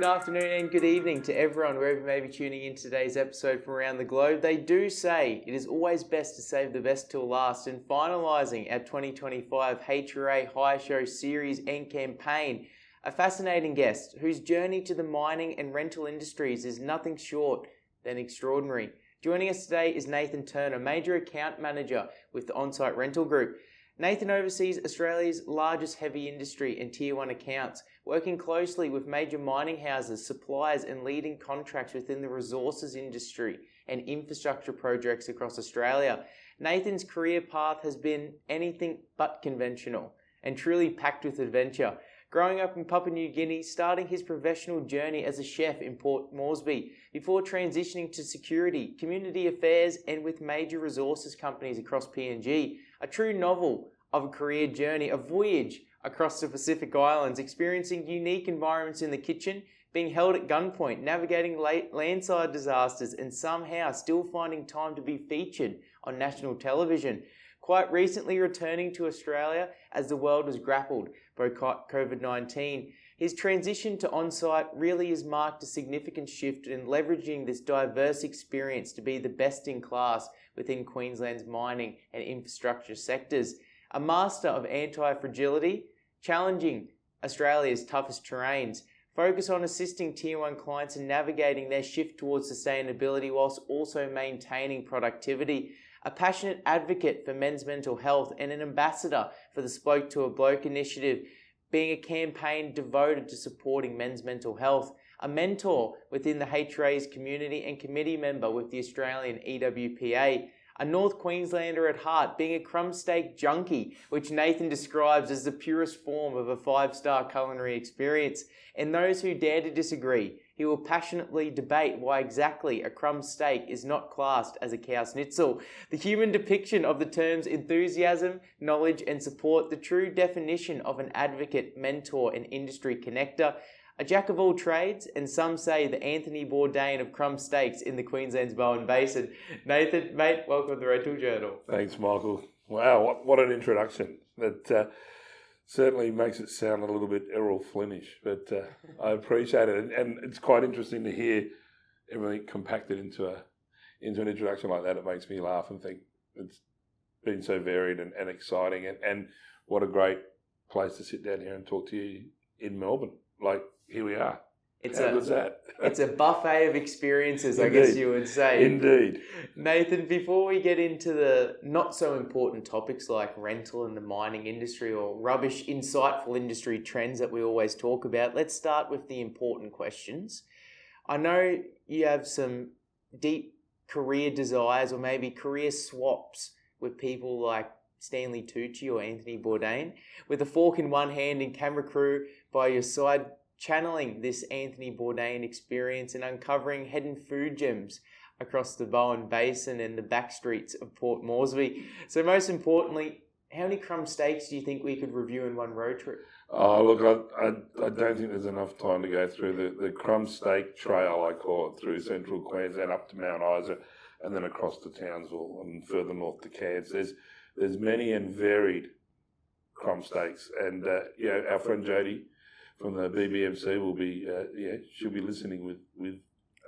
afternoon and good evening to everyone wherever you may be tuning in today's episode from around the globe. They do say it is always best to save the best till last, and finalising our 2025 HRA Hire Show series and campaign, a fascinating guest whose journey to the mining and rental industries is nothing short than extraordinary. Joining us today is Nathan Turner, Major Account Manager with the Onsite Rental Group. Nathan oversees Australia's largest heavy industry and Tier 1 accounts, working closely with major mining houses, suppliers and leading contracts within the resources industry and infrastructure projects across Australia. Nathan's career path has been anything but conventional and truly packed with adventure. Growing up in Papua New Guinea, starting his professional journey as a chef in Port Moresby, before transitioning to security, community affairs and with major resources companies across PNG. A true novel of a career journey, a voyage across the Pacific Islands, experiencing unique environments in the kitchen, being held at gunpoint, navigating landslide disasters and somehow still finding time to be featured on national television. Quite recently returning to Australia as the world has grappled by COVID-19. His transition to on-site really has marked a significant shift in leveraging this diverse experience to be the best in class within Queensland's mining and infrastructure sectors. A master of anti-fragility, challenging Australia's toughest terrains, focus on assisting Tier 1 clients in navigating their shift towards sustainability whilst also maintaining productivity. A passionate advocate for men's mental health and an ambassador for the Spoke to a Bloke initiative, being a campaign devoted to supporting men's mental health. A mentor within the HRA's community and committee member with the Australian EWPA. A North Queenslander at heart, being a crumb steak junkie, which Nathan describes as the purest form of a 5-star culinary experience. And those who dare to disagree, he will passionately debate why exactly a crumb steak is not classed as a cow schnitzel. The human depiction of the terms enthusiasm, knowledge and support, the true definition of an advocate, mentor and industry connector. A jack of all trades, and some say the Anthony Bourdain of crumb steaks in the Queensland's Bowen Basin. Nathan, mate, welcome to the Rental Journal. Thanks, Michael. Wow, what an introduction. That certainly makes it sound a little bit Errol Flynnish, but I appreciate it. And it's quite interesting to hear everything compacted into an introduction like that. It makes me laugh and think it's been so varied and exciting. And what a great place to sit down here and talk to you in Melbourne. Like, here we are. How was that? It's a buffet of experiences, Indeed. I guess you would say. Indeed. Nathan, before we get into the not so important topics like rental and the mining industry or rubbish, insightful industry trends that we always talk about, let's start with the important questions. I know you have some deep career desires or maybe career swaps with people like Stanley Tucci or Anthony Bourdain, with a fork in one hand and camera crew by your side, channeling this Anthony Bourdain experience and uncovering hidden food gems across the Bowen Basin and the back streets of Port Moresby. So most importantly, how many crumb steaks do you think we could review in one road trip? Oh, look, I don't think there's enough time to go through the crumb steak trail, I call it, through central Queensland up to Mount Isa and then across to Townsville and further north to Cairns. There's many and varied crumb steaks. And, our friend Jody from the BBMC will be, she'll be listening with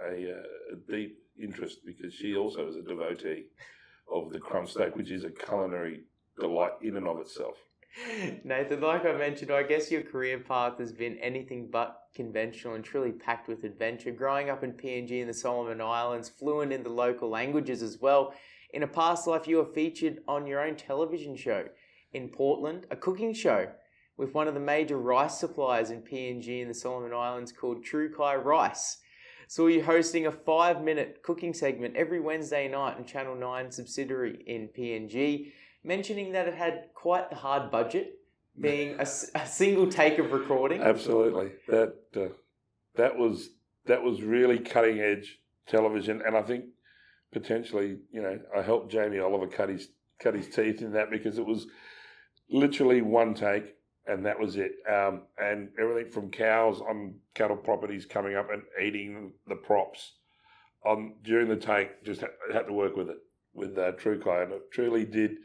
a deep interest because she also is a devotee of the crumb steak, which is a culinary delight in and of itself. Nathan, like I mentioned, I guess your career path has been anything but conventional and truly packed with adventure. Growing up in PNG in the Solomon Islands, fluent in the local languages as well. In a past life, you were featured on your own television show in Portland, a cooking show with one of the major rice suppliers in PNG in the Solomon Islands called True Kai Rice. Saw you hosting a 5-minute cooking segment every Wednesday night on Channel 9 subsidiary in PNG, mentioning that it had quite the hard budget, being a single take of recording. Absolutely. That was really cutting edge television, and I think potentially, I helped Jamie Oliver cut his teeth in that because it was literally one take. And that was it. And everything from cows on cattle properties coming up and eating the props during the take, just had to work with it, with True Kai. And it truly did,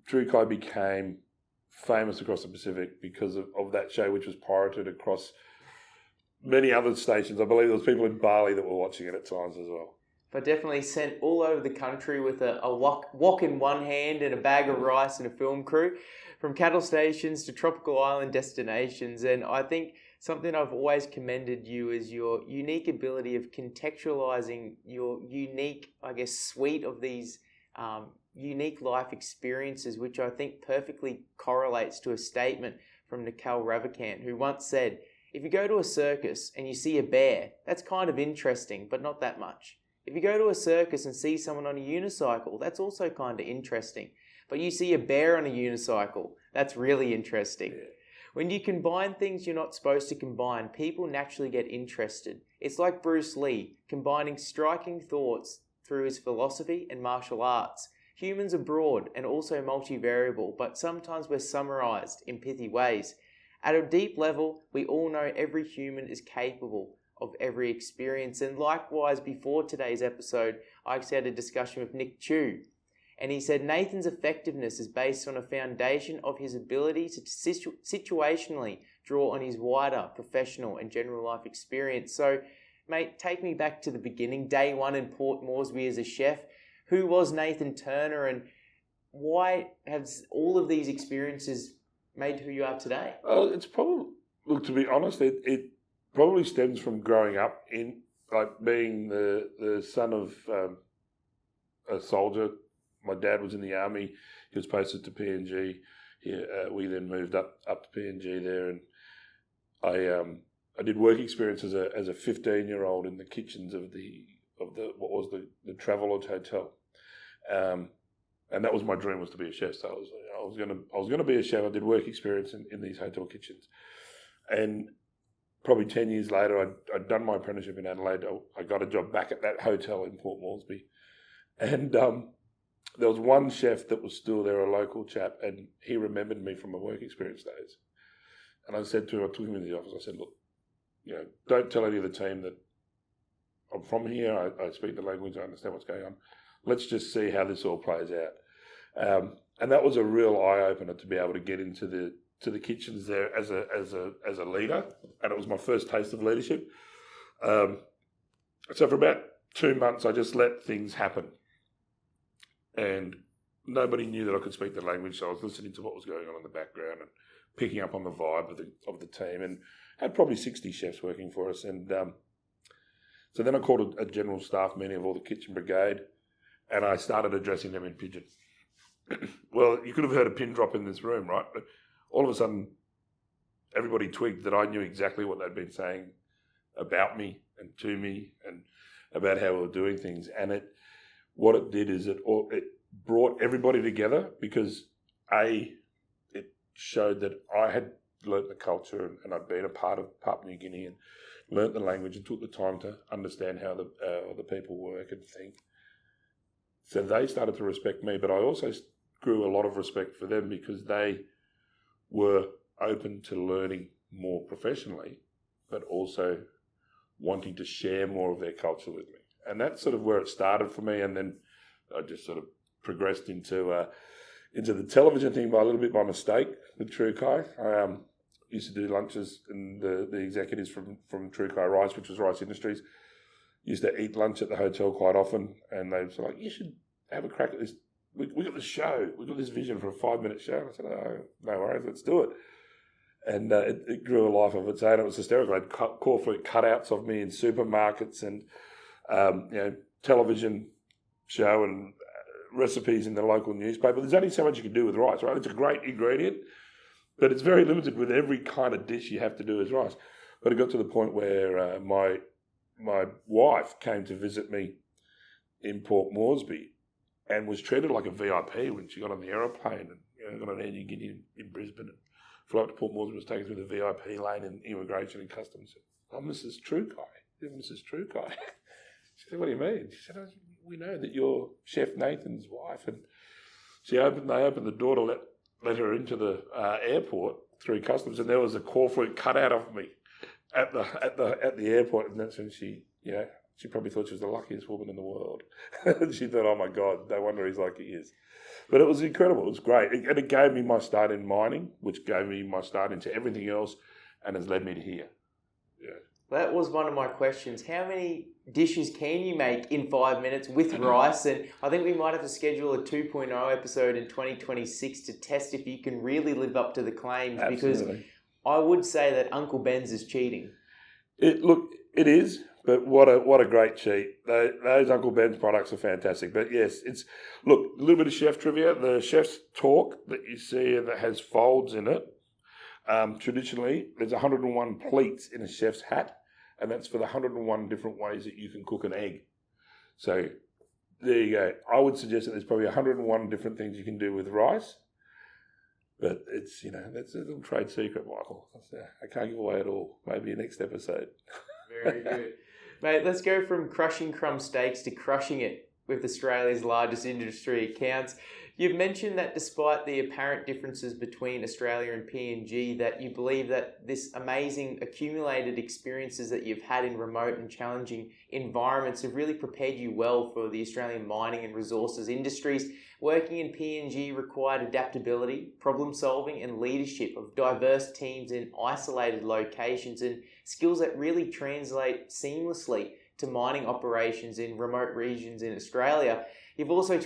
True Kai became famous across the Pacific because of that show, which was pirated across many other stations. I believe there was people in Bali that were watching it at times as well. But definitely sent all over the country with a wok in one hand and a bag of rice and a film crew, from cattle stations to tropical island destinations. And I think something I've always commended you is your unique ability of contextualizing your unique, I guess, suite of these unique life experiences, which I think perfectly correlates to a statement from Nikal Ravikant, who once said, if you go to a circus and you see a bear, that's kind of interesting, but not that much. If you go to a circus and see someone on a unicycle, that's also kind of interesting. But you see a bear on a unicycle, that's really interesting. Yeah. When you combine things you're not supposed to combine, people naturally get interested. It's like Bruce Lee, combining striking thoughts through his philosophy and martial arts. Humans are broad and also multivariable, but sometimes we're summarized in pithy ways. At a deep level, we all know every human is capable of every experience. And likewise, before today's episode, I actually had a discussion with Nick Chu. And he said Nathan's effectiveness is based on a foundation of his ability to situationally draw on his wider professional and general life experience. So, mate, take me back to the beginning, day one in Port Moresby as a chef. Who was Nathan Turner, and why have all of these experiences made who you are today? It's probably, look, to be honest, it probably stems from growing up in, like, being the son of a soldier. My dad was in the army. He was posted to PNG. We then moved up to PNG there, and I did work experience as a 15-year-old in the kitchens of the what was the Travelodge Hotel, and that was my dream, was to be a chef. So I was gonna be a chef. I did work experience in these hotel kitchens, and probably 10 years later, I'd done my apprenticeship in Adelaide. I got a job back at that hotel in Port Moresby, and there was one chef that was still there, a local chap, and he remembered me from my work experience days. And I said to him, I took him into the office, I said, look, don't tell any of the team that I'm from here, I speak the language, I understand what's going on. Let's just see how this all plays out. And that was a real eye-opener to be able to get into the kitchens there as a leader, and it was my first taste of leadership. So for about 2 months, I just let things happen. And nobody knew that I could speak the language, so I was listening to what was going on in the background and picking up on the vibe of the team, and had probably 60 chefs working for us. And so then I called a general staff meeting of all the kitchen brigade, and I started addressing them in pidgin. Well, you could have heard a pin drop in this room, right? But all of a sudden, everybody twigged that I knew exactly what they'd been saying about me and to me and about how we were doing things. And what it did is it brought everybody together, because it showed that I had learnt the culture and I'd been a part of Papua New Guinea and learnt the language and took the time to understand how the people work and think. So they started to respect me, but I also grew a lot of respect for them, because they were open to learning more professionally, but also wanting to share more of their culture with me. And that's sort of where it started for me. And then I just sort of progressed into the television thing by a little bit by mistake with True Kai. I used to do lunches, and the executives from True Kai Rice, which was Rice Industries, used to eat lunch at the hotel quite often. And they were like, you should have a crack at this. We got this show. We got this vision for a 5-minute show. And I said, oh, no worries, let's do it. And it grew a life of its own. It was hysterical. I had corporate cutouts of me in supermarkets and television show and recipes in the local newspaper. There's only so much you can do with rice, right? It's a great ingredient, but it's very limited with every kind of dish you have to do as rice. But it got to the point where my wife came to visit me in Port Moresby and was treated like a VIP when she got on the aeroplane and got on Air New Guinea in Brisbane and flew up to Port Moresby, was taken through the VIP lane in immigration and customs. Oh, Mrs. True Kai. Mrs. True Kai. She said, what do you mean? She said, we know that you're Chef Nathan's wife. And they opened the door to let her into the airport through customs, and there was a cornflake cut out of me at the airport. And that's when she probably thought she was the luckiest woman in the world. And she thought, oh my God, no wonder he's like he is. But it was incredible. It was great. And it gave me my start in mining, which gave me my start into everything else, and has led me to here. Yeah. That was one of my questions. How many dishes can you make in 5 minutes with rice? And I think we might have to schedule a 2.0 episode in 2026 to test if you can really live up to the claims. Absolutely. Because I would say that Uncle Ben's is cheating. It is, but what a great cheat. Those Uncle Ben's products are fantastic. But yes, a little bit of chef trivia. The chef's talk that you see that has folds in it, traditionally, there's 101 pleats in a chef's hat, and that's for the 101 different ways that you can cook an egg. So there you go. I would suggest that there's probably 101 different things you can do with rice, but it's, that's a little trade secret, Michael. I can't give away it all. Maybe next episode. Very good. Mate, let's go from crushing crumb steaks to crushing it with Australia's largest industry accounts. You've mentioned that despite the apparent differences between Australia and PNG, that you believe that this amazing accumulated experiences that you've had in remote and challenging environments have really prepared you well for the Australian mining and resources industries. Working in PNG required adaptability, problem solving and leadership of diverse teams in isolated locations, and skills that really translate seamlessly to mining operations in remote regions in Australia. You've also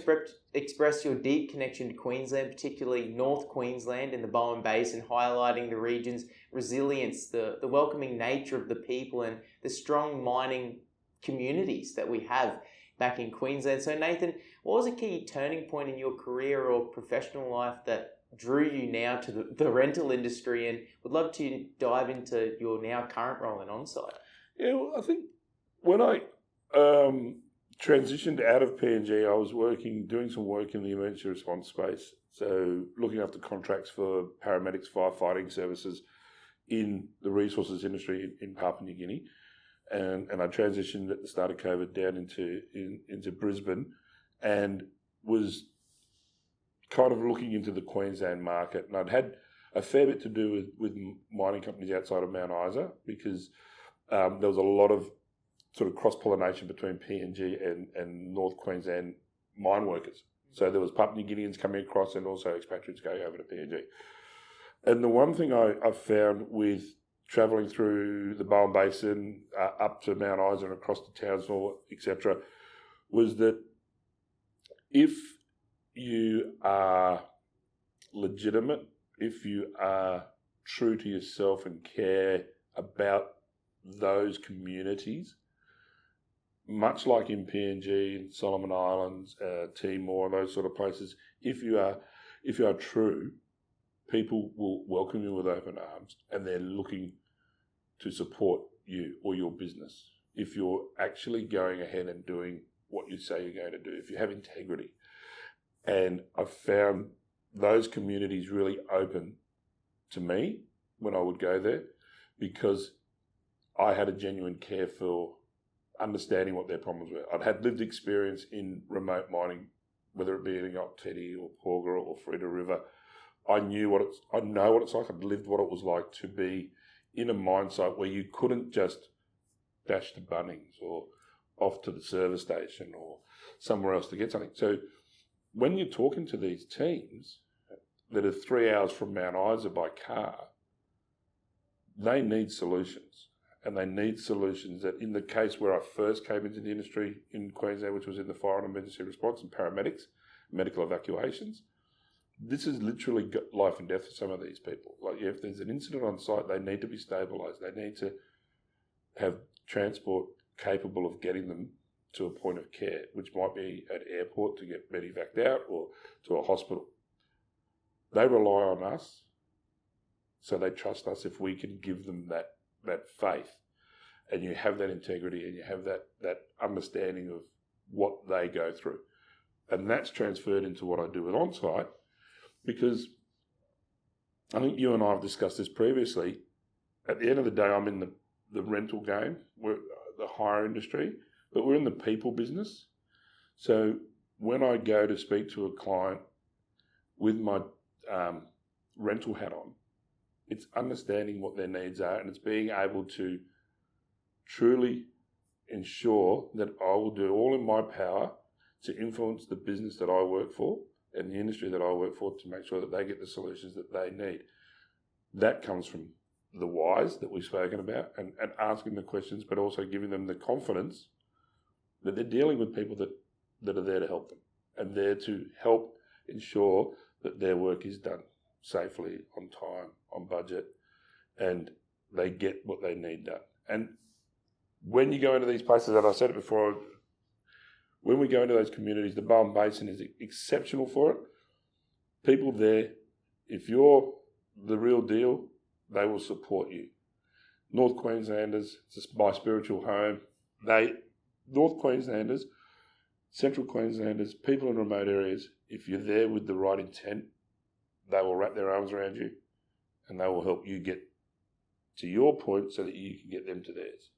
expressed your deep connection to Queensland, particularly North Queensland in the Bowen Basin, highlighting the region's resilience, the welcoming nature of the people and the strong mining communities that we have back in Queensland. So Nathan, what was a key turning point in your career or professional life that drew you now to the rental industry, and would love to dive into your now current role in Onsite? Yeah, well, I think when I transitioned out of PNG, I was doing some work in the emergency response space. So looking after contracts for paramedics, firefighting services in the resources industry in Papua New Guinea. And I transitioned at the start of COVID down into Brisbane, and was kind of looking into the Queensland market. And I'd had a fair bit to do with mining companies outside of Mount Isa, because there was a lot of sort of cross-pollination between PNG and North Queensland mine workers. So there was Papua New Guineans coming across and also expatriates going over to PNG. And the one thing I found with travelling through the Bowen Basin, up to Mount Isa and across to Townsville, etc., was that if you are legitimate, if you are true to yourself and care about those communities, much like in PNG, Solomon Islands, Timor, those sort of places, if you are true, people will welcome you with open arms, and they're looking to support you or your business if you're actually going ahead and doing what you say you're going to do, if you have integrity. And I found those communities really open to me when I would go there, because I had a genuine care for understanding what their problems were. I'd had lived experience in remote mining, whether it be in Teddy or Porgera or Freda River. I know what it's like. I'd lived what it was like to be in a mine site where you couldn't just dash to Bunnings or off to the service station or somewhere else to get something. So when you're talking to these teams that are 3 hours from Mount Isa by car, they need solutions. And they need solutions that, in the case where I first came into the industry in Queensland, which was in the fire and emergency response and paramedics, medical evacuations, this is literally life and death for some of these people. Like, if there's an incident on site, they need to be stabilised. They need to have transport capable of getting them to a point of care, which might be at airport to get medevaced out or to a hospital. They rely on us, so they trust us if we can give them that faith, and you have that integrity and you have that understanding of what they go through. And that's transferred into what I do with Onsite, because I think you and I have discussed this previously. At the end of the day, I'm in the rental game, we're the hire industry, but we're in the people business. So when I go to speak to a client with my rental hat on, it's understanding what their needs are, and it's being able to truly ensure that I will do all in my power to influence the business that I work for and the industry that I work for to make sure that they get the solutions that they need. That comes from the whys that we've spoken about and asking the questions, but also giving them the confidence that they're dealing with people that are there to help them and there to help ensure that their work is done safely, on time, on budget, and they get what they need done. And when you go into these places, and I said it before, when we go into those communities, the Bowen Basin is exceptional for it. People there, if you're the real deal, they will support you. North Queenslanders, it's my spiritual home. North Queenslanders, Central Queenslanders, people in remote areas, if you're there with the right intent, they will wrap their arms around you and they will help you get to your point so that you can get them to theirs.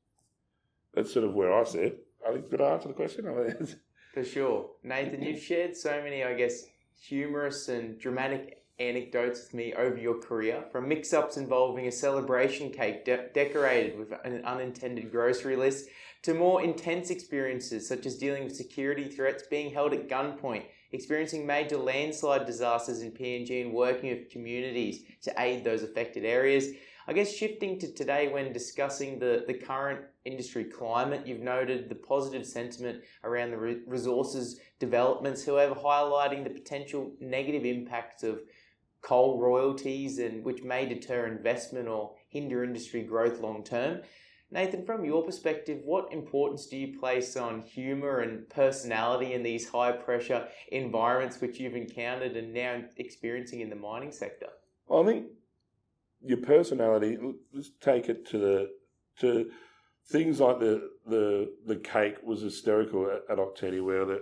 That's sort of where I see it. I think, did I answer the question? For sure. Nathan, you've shared so many, I guess, humorous and dramatic anecdotes with me over your career, from mix-ups involving a celebration cake decorated with an unintended grocery list, to more intense experiences such as dealing with security threats, being held at gunpoint, experiencing major landslide disasters in PNG and working with communities to aid those affected areas. I guess shifting to today, when discussing the current industry climate, you've noted the positive sentiment around the resources developments, however, highlighting the potential negative impacts of coal royalties, and which may deter investment or hinder industry growth long term. Nathan, from your perspective, what importance do you place on humour and personality in these high pressure environments which you've encountered and now experiencing in the mining sector? Well, I think your personality, let's take it to things like the cake was hysterical at Octedi, where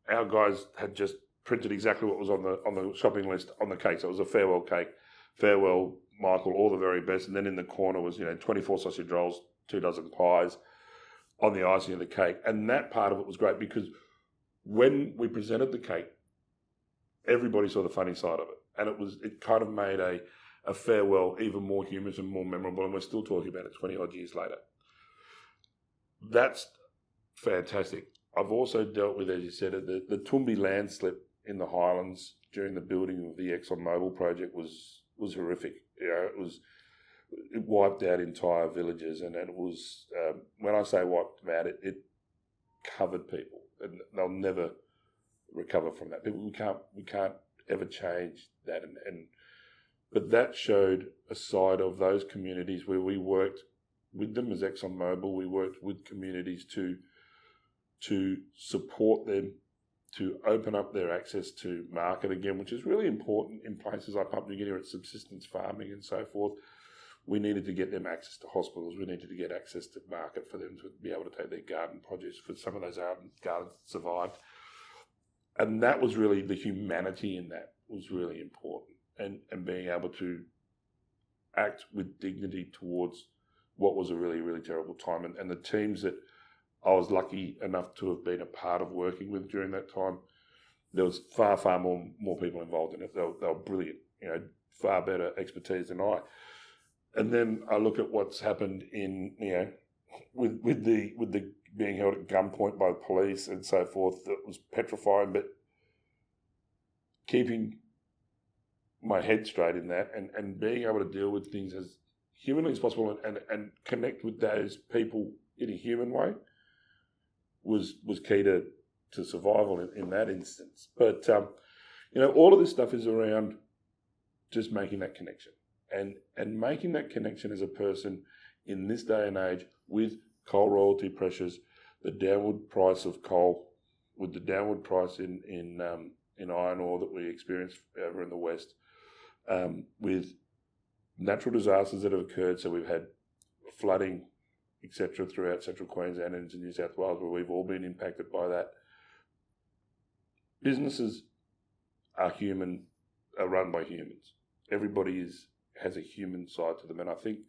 our guys had just printed exactly what was on the shopping list on the cake. So it was a farewell cake, farewell Michael, all the very best, and then in the corner was 24 sausage rolls, 2 dozen pies on the icing of the cake. And that part of it was great because when we presented the cake, everybody saw the funny side of it, and it kind of made a farewell even more humorous and more memorable, and we're still talking about it 20 odd years later. That's fantastic. I've also dealt with, as you said, the Tumbi landslip in the Highlands during the building of the ExxonMobil project was horrific. It wiped out entire villages, and it was, when I say wiped them out, it covered people, and they'll never recover from that. We can't ever change that, but that showed a side of those communities where we worked with them as ExxonMobil. We worked with communities to support them, to open up their access to market again, which is really important in places like Papua New Guinea at subsistence farming and so forth. We needed to get them access to hospitals. We needed to get access to market for them to be able to take their garden produce. For some of those gardens survived. And that was really, the humanity in that was really important. And being able to act with dignity towards what was a really, really terrible time. And the teams that I was lucky enough to have been a part of working with during that time, there was far, far more people involved in it. They were brilliant, far better expertise than I. And then I look at what's happened in, with the being held at gunpoint by the police and so forth. That was petrifying, but keeping my head straight in that and being able to deal with things as humanly as possible and connect with those people in a human way was key to survival in that instance. But, all of this stuff is around just making that connection and making that connection as a person in this day and age with coal royalty pressures, the downward price of coal, with the downward price in iron ore that we experienced over in the West, with natural disasters that have occurred. So we've had flooding, etc., throughout Central Queensland and into New South Wales, where we've all been impacted by that. Businesses are run by humans. Everybody has a human side to them, and I think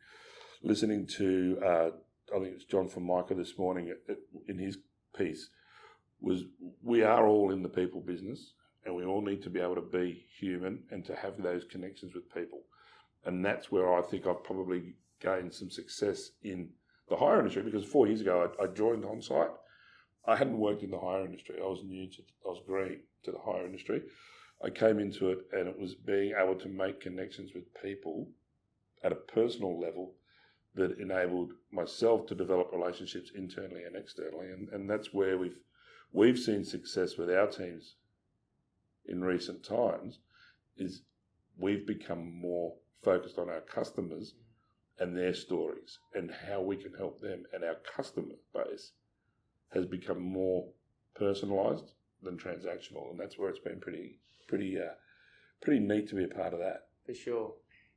listening to I think it's John from Micah this morning in his piece was, we are all in the people business, and we all need to be able to be human and to have those connections with people. And that's where I think I've probably gained some success in the hire industry, because 4 years ago I joined Onsite. I hadn't worked in the hire industry. I was green to the hire industry. I came into it, and it was being able to make connections with people at a personal level that enabled myself to develop relationships internally and externally. And that's where we've seen success with our teams in recent times, is we've become more focused on our customers and their stories and how we can help them. And our customer base has become more personalised than transactional. And that's where it's been pretty neat to be a part of that. For sure.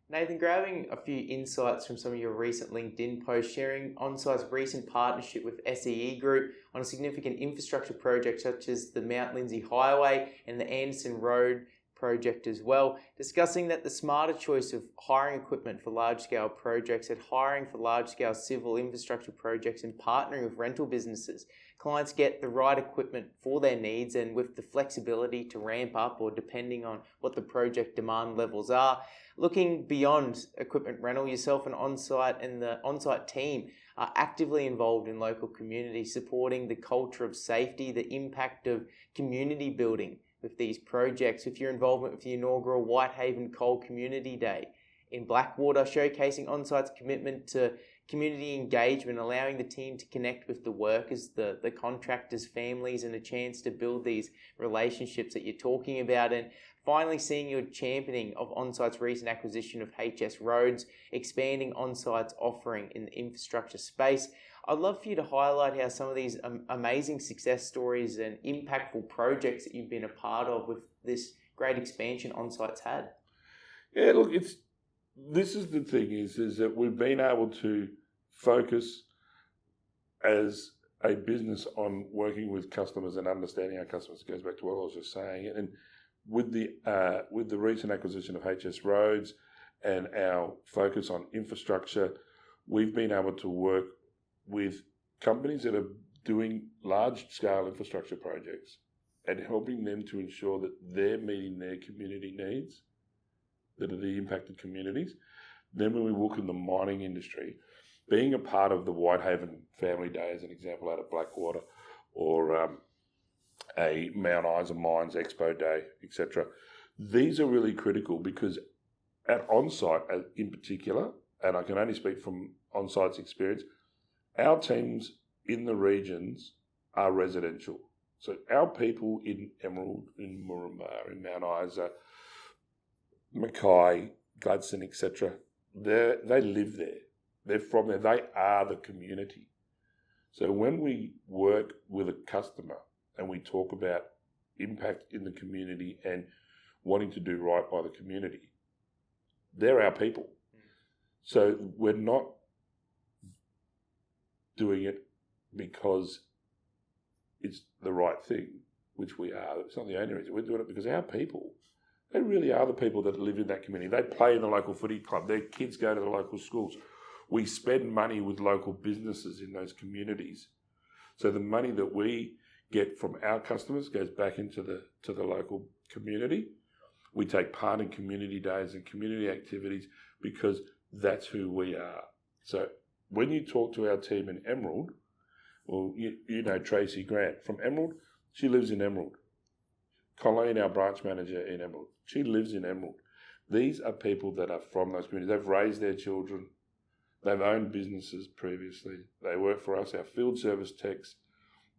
Nathan, grabbing a few insights from some of your recent LinkedIn posts, sharing Onsite's recent partnership with SEE Group on a significant infrastructure project such as the Mount Lindsay Highway and the Anderson Road project as well, discussing that the smarter choice of hiring equipment for large-scale projects and hiring for large-scale civil infrastructure projects and partnering with rental businesses. Clients get the right equipment for their needs and with the flexibility to ramp up or depending on what the project demand levels are. Looking beyond equipment rental, yourself and Onsite and the Onsite team are actively involved in local communities, supporting the culture of safety, the impact of community building with these projects, with your involvement with the inaugural Whitehaven Coal Community Day in Blackwater, showcasing Onsite's commitment to community engagement, allowing the team to connect with the workers, the contractors' families, and a chance to build these relationships that you're talking about. And finally, seeing your championing of Onsite's recent acquisition of HS Roads, expanding Onsite's offering in the infrastructure space. I'd love for you to highlight how some of these amazing success stories and impactful projects that you've been a part of with this great expansion Onsite's had. Yeah, look, this is the thing is that we've been able to focus as a business on working with customers and understanding our customers. It goes back to what I was just saying. And with the recent acquisition of HS Roads and our focus on infrastructure, we've been able to work with companies that are doing large-scale infrastructure projects and helping them to ensure that they're meeting their community needs, that are the impacted communities. Then when we look in the mining industry, being a part of the Whitehaven Family Day, as an example, out at Blackwater, or a Mount Isa Mines Expo Day, etc., these are really critical because at Onsite in particular, and I can only speak from Onsite's experience, our teams in the regions are residential. So our people in Emerald, in Mooroombah, in Mount Isa, Mackay, Gladstone, etc., they live there. They're from there. They are the community. So when we work with a customer and we talk about impact in the community and wanting to do right by the community, they're our people. So we're not doing it because it's the right thing, which we are. It's not the only reason. We're doing it because our people, they really are the people that live in that community. They play in the local footy club. Their kids go to the local schools. We spend money with local businesses in those communities. So the money that we get from our customers goes back into the local community. We take part in community days and community activities because that's who we are. So when you talk to our team in Emerald, well, you know Tracy Grant from Emerald. She lives in Emerald. Colleen, our branch manager in Emerald, she lives in Emerald. These are people that are from those communities. They've raised their children. They've owned businesses previously. They work for us. Our field service techs,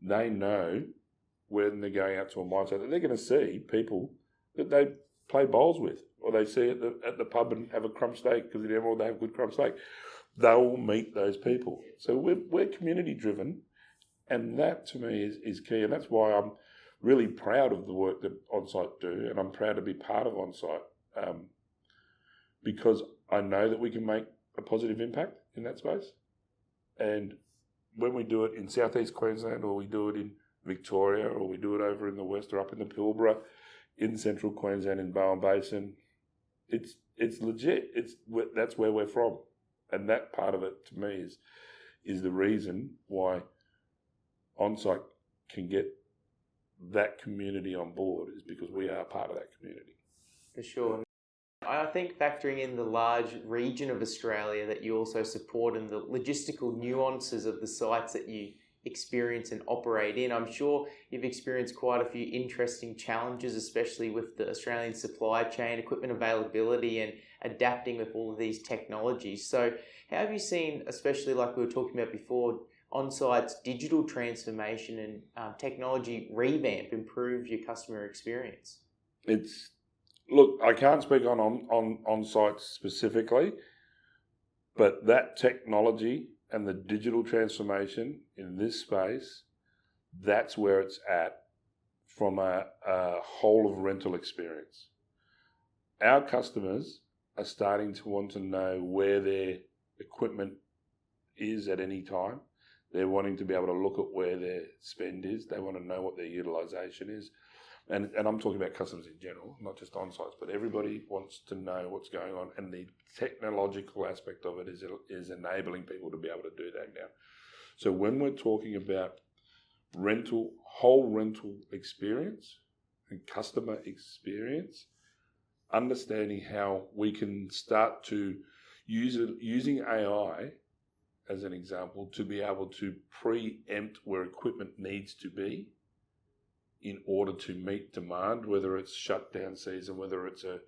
they know when they're going out to a mine site that they're going to see people that they play bowls with, or they see at the pub and have a crumb steak because in Emerald they have good crumb steak. They'll meet those people. So we're community driven, and that to me is key, and that's why I'm really proud of the work that Onsite do, and I'm proud to be part of Onsite because I know that we can make a positive impact in that space. And when we do it in southeast Queensland, or we do it in Victoria, or we do it over in the west, or up in the Pilbara, in central Queensland, in Bowen Basin, it's legit. That's where we're from, and that part of it to me is the reason why Onsite can get that community on board, is because we are part of that community. For sure. I think factoring in the large region of Australia that you also support and the logistical nuances of the sites that you experience and operate in. I'm sure you've experienced quite a few interesting challenges, especially with the Australian supply chain, equipment availability, and adapting with all of these technologies. So how have you seen, especially like we were talking about before, Onsite's digital transformation and technology revamp improve your customer experience? Look, I can't speak on site specifically, but that technology and the digital transformation in this space, that's where it's at from a whole of rental experience. Our customers are starting to want to know where their equipment is at any time. They're wanting to be able to look at where their spend is. They want to know what their utilisation is. And I'm talking about customers in general, not just on-sites, but everybody wants to know what's going on. And the technological aspect of it is enabling people to be able to do that now. So when we're talking about whole rental experience and customer experience, understanding how we can start to using AI as an example to be able to preempt where equipment needs to be in order to meet demand, whether it's shutdown season, whether it's a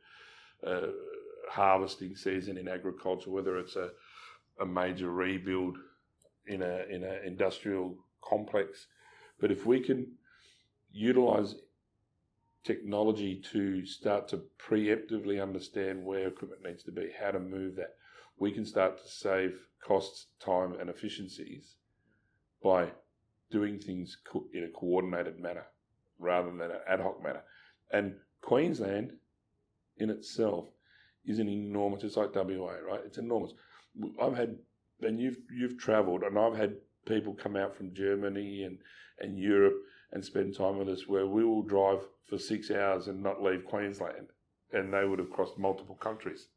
harvesting season in agriculture, whether it's a major rebuild in a industrial complex. But if we can utilise technology to start to preemptively understand where equipment needs to be, how to move that, we can start to save costs, time and efficiencies by doing things in a coordinated manner rather than an ad hoc manner. And Queensland in itself is an enormous, it's like WA, right? It's enormous. And you've travelled, and I've had people come out from Germany and Europe and spend time with us where we will drive for 6 hours and not leave Queensland, and they would have crossed multiple countries.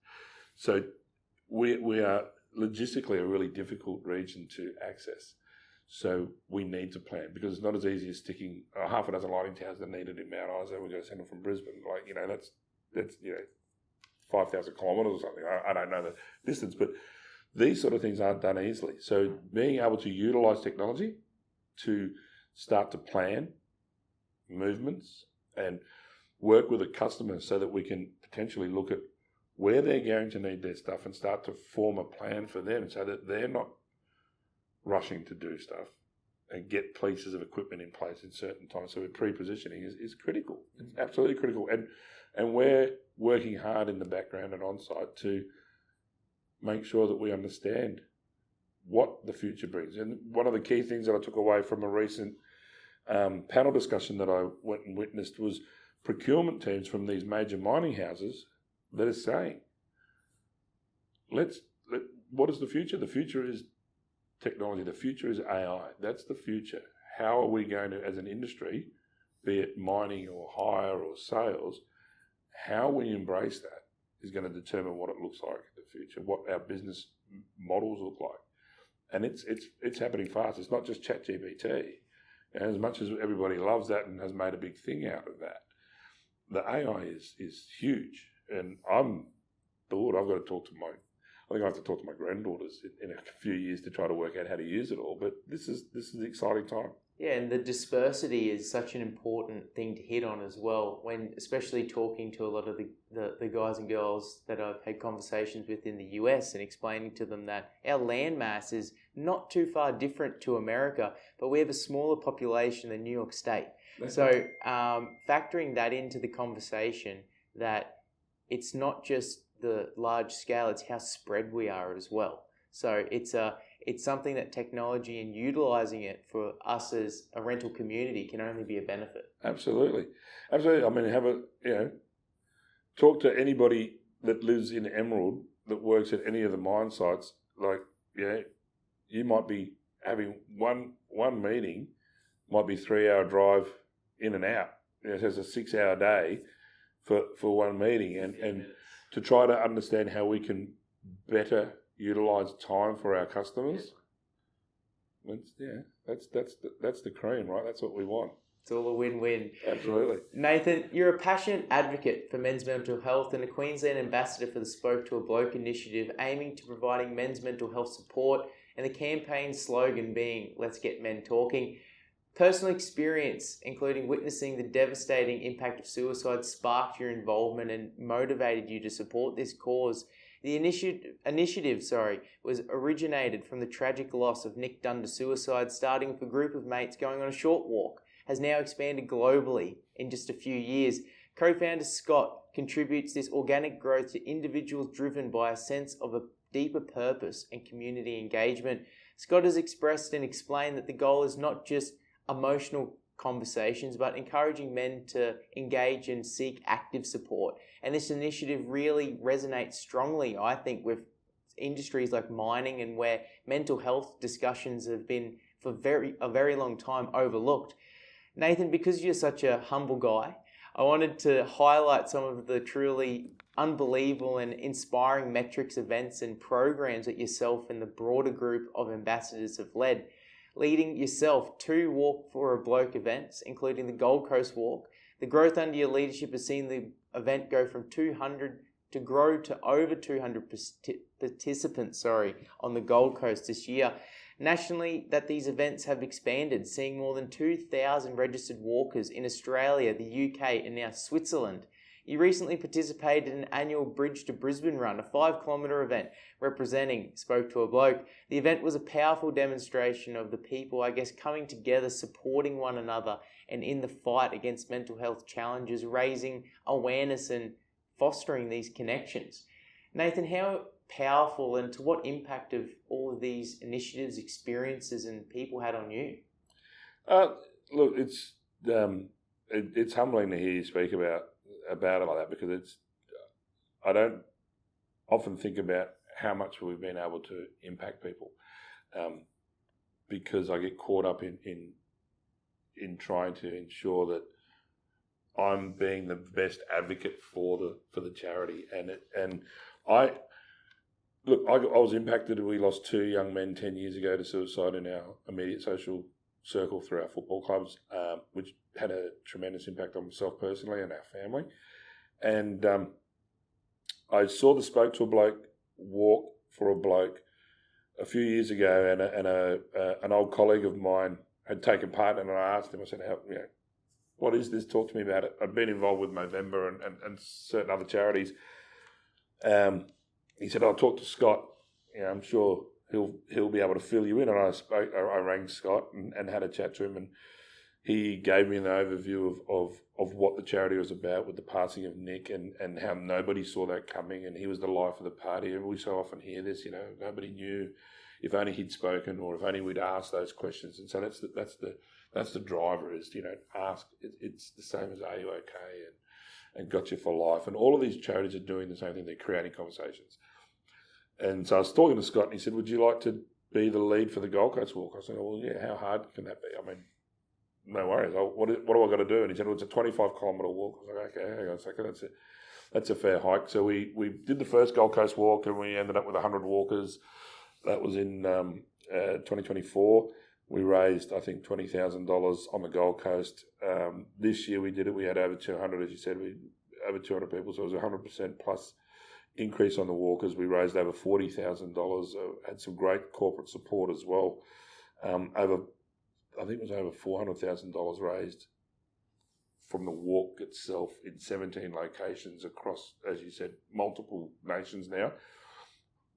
So we are logistically a really difficult region to access. So we need to plan, because it's not as easy as sticking half a dozen lighting towers that are needed in Mount Isa. We're going to send them from Brisbane. That's 5,000 kilometres or something. I don't know the distance, but these sort of things aren't done easily. So being able to utilise technology to start to plan movements and work with a customer so that we can potentially look at where they're going to need their stuff and start to form a plan for them so that they're not rushing to do stuff, and get pieces of equipment in place in certain times. So pre-positioning is critical. It's absolutely critical. And we're working hard in the background and on-site to make sure that we understand what the future brings. And one of the key things that I took away from a recent panel discussion that I went and witnessed was procurement teams from these major mining houses that are saying, what is the future? The future is technology. The future is AI. That's the future. How are we going to, as an industry, be it mining or hire or sales, how we embrace that is going to determine what it looks like in the future, what our business models look like. And it's happening fast. It's not just ChatGPT. And as much as everybody loves that and has made a big thing out of that, the AI is huge. And I'm thought I've got to talk to I think I have to talk to my granddaughters in a few years to try to work out how to use it all. But this is an exciting time. Yeah, and the dispersity is such an important thing to hit on as well, when especially talking to a lot of the guys and girls that I've had conversations with in the US and explaining to them that our land mass is not too far different to America, but we have a smaller population than New York State. So factoring that into the conversation, that it's not just the large scale, it's how spread we are as well. So it's something that technology and utilising it for us as a rental community can only be a benefit. Absolutely. I mean, talk to anybody that lives in Emerald that works at any of the mine sites. You might be having one meeting, might be 3-hour drive in and out. It has a 6-hour day for one meeting, and to try to understand how we can better utilise time for our customers. That's the cream, right? That's what we want. It's all a win-win. Absolutely. Nathan, you're a passionate advocate for men's mental health and a Queensland ambassador for the Spoke to a Bloke initiative, aiming to providing men's mental health support and the campaign slogan being "Let's Get Men Talking." Personal experience, including witnessing the devastating impact of suicide, sparked your involvement and motivated you to support this cause. The initiative was originated from the tragic loss of Nick Dunn to suicide, starting with a group of mates going on a short walk, has now expanded globally in just a few years. Co-founder Scott contributes this organic growth to individuals driven by a sense of a deeper purpose and community engagement. Scott has expressed and explained that the goal is not just emotional conversations, but encouraging men to engage and seek active support. And this initiative really resonates strongly, I think, with industries like mining and where mental health discussions have been for a very long time overlooked. Nathan, because you're such a humble guy, I wanted to highlight some of the truly unbelievable and inspiring metrics, events and programs that yourself and the broader group of ambassadors have led. Leading yourself 2 Walk for a Bloke events, including the Gold Coast Walk. The growth under your leadership has seen the event go from 200 to grow to over 200 participants on the Gold Coast this year. Nationally, that these events have expanded, seeing more than 2,000 registered walkers in Australia, the UK and now Switzerland. You recently participated in an annual Bridge to Brisbane run, a 5-kilometre event representing Spoke to a Bloke. The event was a powerful demonstration of the people, coming together, supporting one another and in the fight against mental health challenges, raising awareness and fostering these connections. Nathan, how powerful and to what impact have all of these initiatives, experiences and people had on you? Look, it's humbling to hear you speak about it like that, because I don't often think about how much we've been able to impact people, because I get caught up in trying to ensure that I'm being the best advocate for the charity, and I was impacted. We lost 2 young men 10 years ago to suicide in our immediate social circle through our football clubs, which had a tremendous impact on myself personally and our family. And I saw the Spoke to a Bloke Walk for a Bloke a few years ago, and an old colleague of mine had taken part, and I asked him, I said, what is this? Talk to me about it. I'd been involved with Movember and certain other charities. He said, I'll talk to Scott. I'm sure he'll be able to fill you in. And I rang Scott and had a chat to him, and he gave me an overview of what the charity was about with the passing of Nick, and how nobody saw that coming, and he was the life of the party. And we so often hear this, nobody knew. If only he'd spoken, or if only we'd asked those questions. And so that's the driver, is ask. It's the same as, are you okay, and got you for life. And all of these charities are doing the same thing. They're creating conversations. And so I was talking to Scott, and he said, would you like to be the lead for the Gold Coast Walk? I said, well, yeah, how hard can that be? I mean, no worries. What do I got to do? And he said, well, it's a 25-kilometre walk. I was like, okay, hang on a second. That's a fair hike. So we did the first Gold Coast Walk, and we ended up with 100 walkers. That was in 2024. We raised, I think, $20,000 on the Gold Coast. This year we did it. We had over 200, as you said, over 200 people. So it was 100% plus increase on the walkers. We raised over $40,000. Had some great corporate support as well. I think it was over $400,000 raised from the walk itself in 17 locations across, as you said, multiple nations now.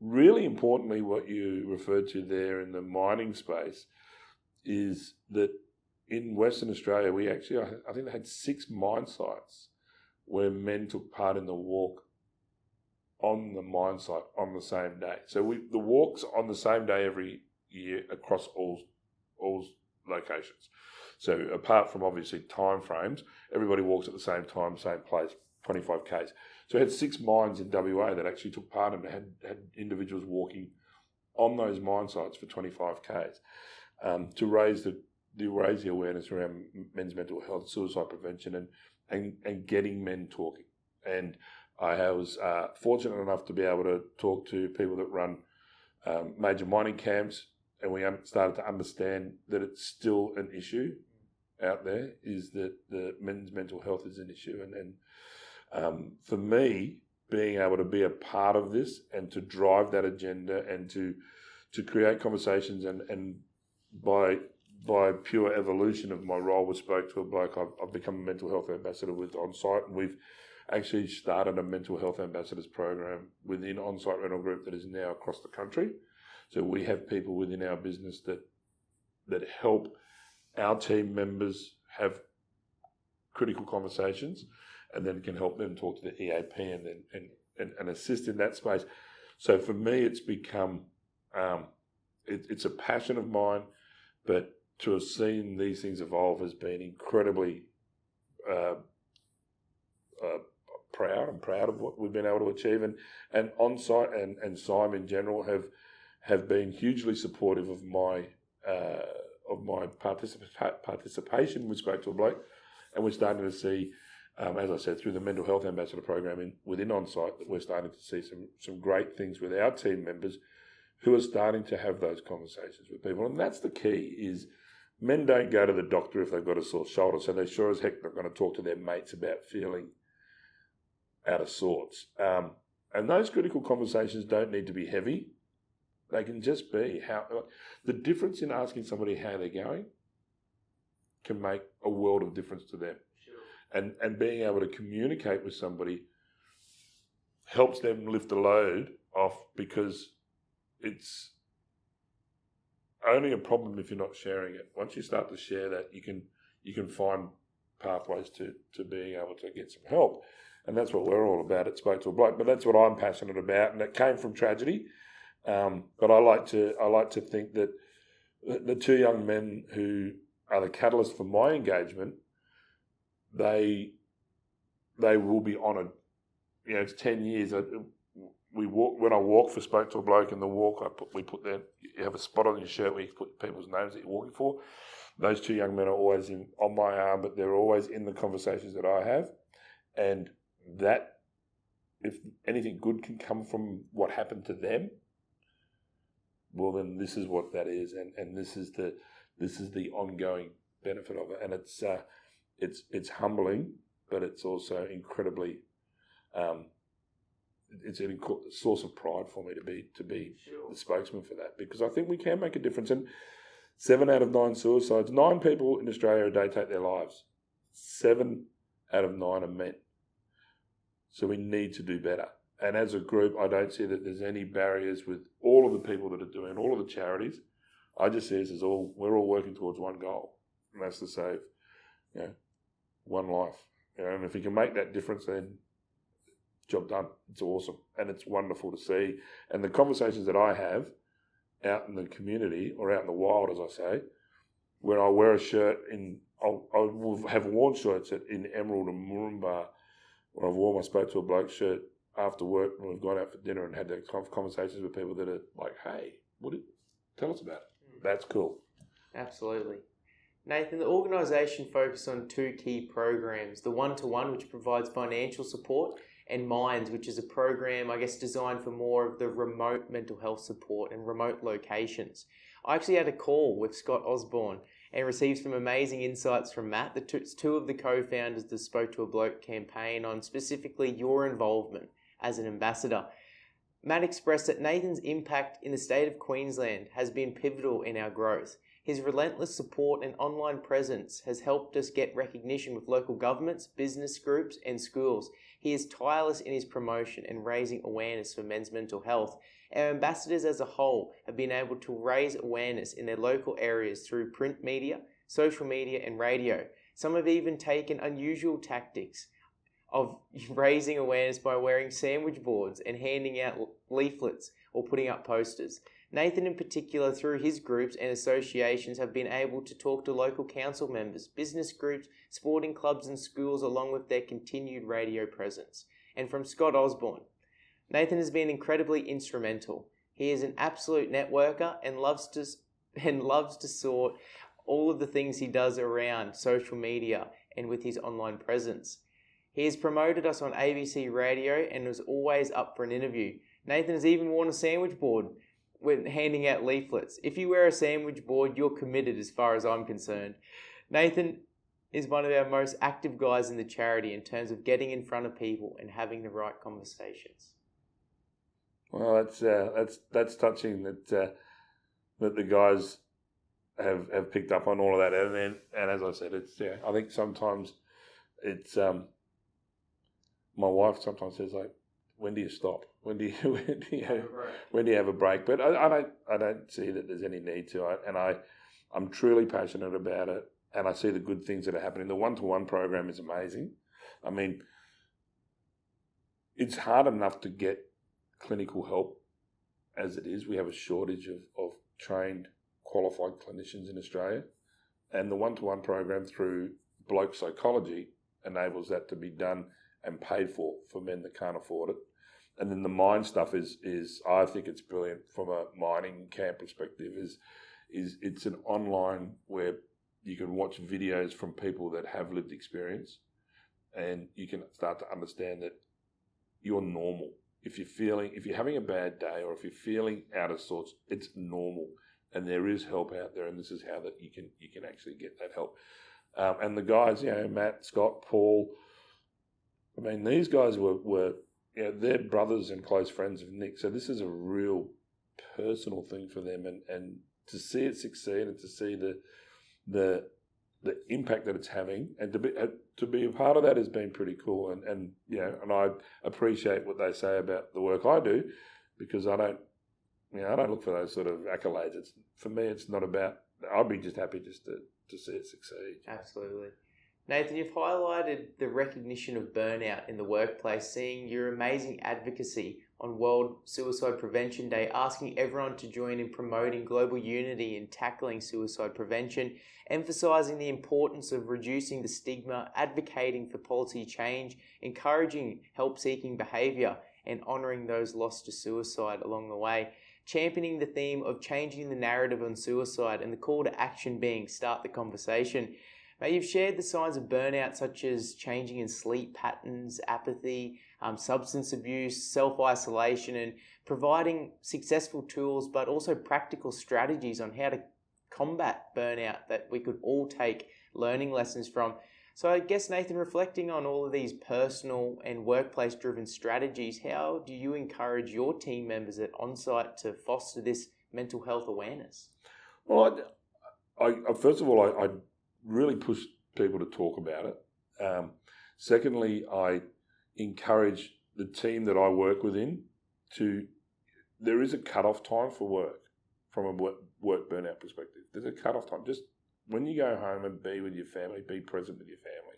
Really importantly, what you referred to there in the mining space is that in Western Australia, we actually, I think they had 6 mine sites where men took part in the walk on the mine site on the same day. So the walk's on the same day every year across all locations. So apart from obviously time frames, everybody walks at the same time, same place, 25 Ks. So we had 6 mines in WA that actually took part and had individuals walking on those mine sites for 25 Ks to raise the awareness around men's mental health, suicide prevention, and getting men talking. And I was fortunate enough to be able to talk to people that run major mining camps, and we started to understand that it's still an issue out there, is that the men's mental health is an issue. And for me, being able to be a part of this and to drive that agenda and to to create conversations, and by pure evolution of my role with Spoke to a Bloke, I've become a mental health ambassador with Onsite, and we've actually started a mental health ambassadors program within Onsite Rental Group that is now across the country. So we have people within our business that help our team members have critical conversations, and then can help them talk to the EAP and assist in that space. So for me, it's become it's a passion of mine, but to have seen these things evolve has been incredibly proud of what we've been able to achieve, and Onsite and SIME in general have been hugely supportive of my participation with Spoke to a Bloke, and we're starting to see, as I said, through the mental health ambassador program within Onsite, that we're starting to see some great things with our team members who are starting to have those conversations with people, and that's the key. Is men don't go to the doctor if they've got a sore shoulder, so they're sure as heck not going to talk to their mates about feeling out of sorts. And those critical conversations don't need to be heavy. They can just be the difference in asking somebody how they're going can make a world of difference to them. Sure. And being able to communicate with somebody helps them lift the load off, because it's only a problem if you're not sharing it. Once you start to share that, you can find pathways to being able to get some help. And that's what we're all about at Spoke to a Bloke. But that's what I'm passionate about, and it came from tragedy. But I like to think that the two young men who are the catalyst for my engagement, they will be honoured. You know, it's 10 years. When I walk for Spoke to a Bloke in the walk, we put there. You have a spot on your shirt where you put people's names that you're walking for. Those two young men are always on my arm, but they're always in the conversations that I have, and that if anything good can come from what happened to them, well, then this is what that is, and this is the ongoing benefit of it, and it's humbling, but it's also incredibly it's a source of pride for me to be sure. The spokesman for that, because I think we can make a difference. And 7 out of 9 suicides, 9 people in Australia a day take their lives. 7 out of 9 are men. So we need to do better. And as a group, I don't see that there's any barriers with all of the people that are doing, all of the charities. I just see us as we're all working towards one goal, and that's to save, one life. And if we can make that difference, then job done. It's awesome, and it's wonderful to see. And the conversations that I have out in the community or out in the wild, as I say, when I wear a shirt I will have worn shirts in Emerald and Mooroombah, when I've worn my Spoke to a Bloke shirt after work, when we've gone out for dinner and had those conversations with people that are like, hey, tell us about it. That's cool. Absolutely. Nathan, the organisation focuses on 2 key programs, the one-to-one, which provides financial support, and Minds, which is a program, I guess, designed for more of the remote mental health support and remote locations. I actually had a call with Scott Osborne and received some amazing insights from Matt, two of the co-founders of the Spoke to a Bloke campaign, on specifically your involvement as an ambassador. Matt expressed that Nathan's impact in the state of Queensland has been pivotal in our growth. His relentless support and online presence has helped us get recognition with local governments, business groups, and schools. He is tireless in his promotion and raising awareness for men's mental health. Our ambassadors as a whole have been able to raise awareness in their local areas through print media, social media, and radio. Some have even taken unusual tactics of raising awareness by wearing sandwich boards and handing out leaflets or putting up posters. Nathan in particular, through his groups and associations, have been able to talk to local council members, business groups, sporting clubs and schools, along with their continued radio presence. And from Scott Osborne, Nathan has been incredibly instrumental. He is an absolute networker and loves to sort all of the things he does around social media and with his online presence. He has promoted us on ABC radio and was always up for an interview. Nathan has even worn a sandwich board when handing out leaflets. If you wear a sandwich board, you're committed as far as I'm concerned. Nathan is one of our most active guys in the charity in terms of getting in front of people and having the right conversations. Well, that's touching. That that the guys have picked up on all of that. And as I said, it's I think sometimes it's my wife sometimes says, like, when do you stop? When do you have a break? But I don't see that there's any need to. I'm truly passionate about it, and I see the good things that are happening. The one-to-one program is amazing. I mean, it's hard enough to get clinical help as it is. We have a shortage of trained, qualified clinicians in Australia, and the one-to-one program through Bloke psychology enables that to be done and paid for men that can't afford it. And then the mine stuff is I think it's brilliant from a mining camp perspective. Is it's an online where you can watch videos from people that have lived experience, and you can start to understand that you're normal. If you're having a bad day, or if you're feeling out of sorts, it's normal, and there is help out there, and this is how that you can actually get that help. And the guys, Matt, Scott, Paul, I mean, these guys were they're brothers and close friends of Nick, so this is a real personal thing for them, and to see it succeed, and to see the impact that it's having, and to be a part of that has been pretty cool. And I appreciate what they say about the work I do, because I don't look for those sort of accolades. For me, it's not about. I'd be just happy just to see it succeed. Absolutely. Nathan, you've highlighted the recognition of burnout in the workplace, seeing your amazing advocacy on World Suicide Prevention Day, asking everyone to join in promoting global unity in tackling suicide prevention, emphasising the importance of reducing the stigma, advocating for policy change, encouraging help-seeking behaviour, and honouring those lost to suicide along the way, championing the theme of changing the narrative on suicide, and the call to action being start the conversation. Now, you've shared the signs of burnout, such as changing in sleep patterns, apathy, substance abuse, self-isolation, and providing successful tools, but also practical strategies on how to combat burnout that we could all take learning lessons from. So I guess, Nathan, reflecting on all of these personal and workplace-driven strategies, how do you encourage your team members at Onsite to foster this mental health awareness? Well, I first of all, I really push people to talk about it. Secondly, I encourage the team that I work within there is a cut-off time for work from a work burnout perspective. There's a cut-off time. Just when you go home and be with your family, be present with your family.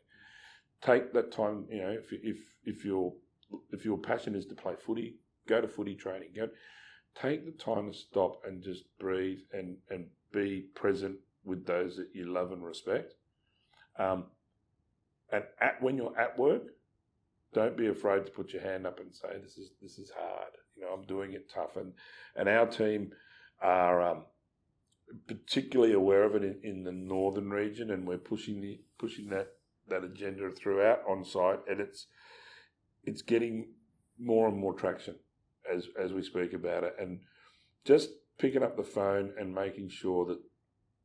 Take that time, if your passion is to play footy, go to footy training. Take the time to stop and just breathe and be present with those that you love and respect. And when you're at work, don't be afraid to put your hand up and say, this is hard. I'm doing it tough. And our team are particularly aware of it in the northern region, and we're pushing that agenda throughout Onsite, and it's getting more and more traction as we speak about it. And just picking up the phone and making sure that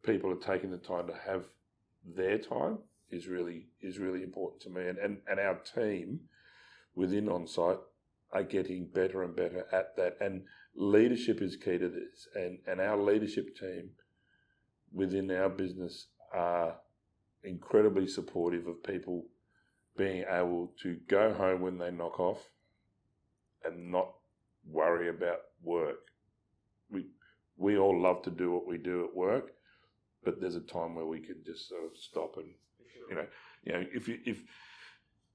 people are taking the time to have their time is really important to me. And our team within Onsite are getting better and better at that. And leadership is key to this. And our leadership team within our business are incredibly supportive of people being able to go home when they knock off and not worry about work. We all love to do what we do at work, but there's a time where we can just sort of stop and,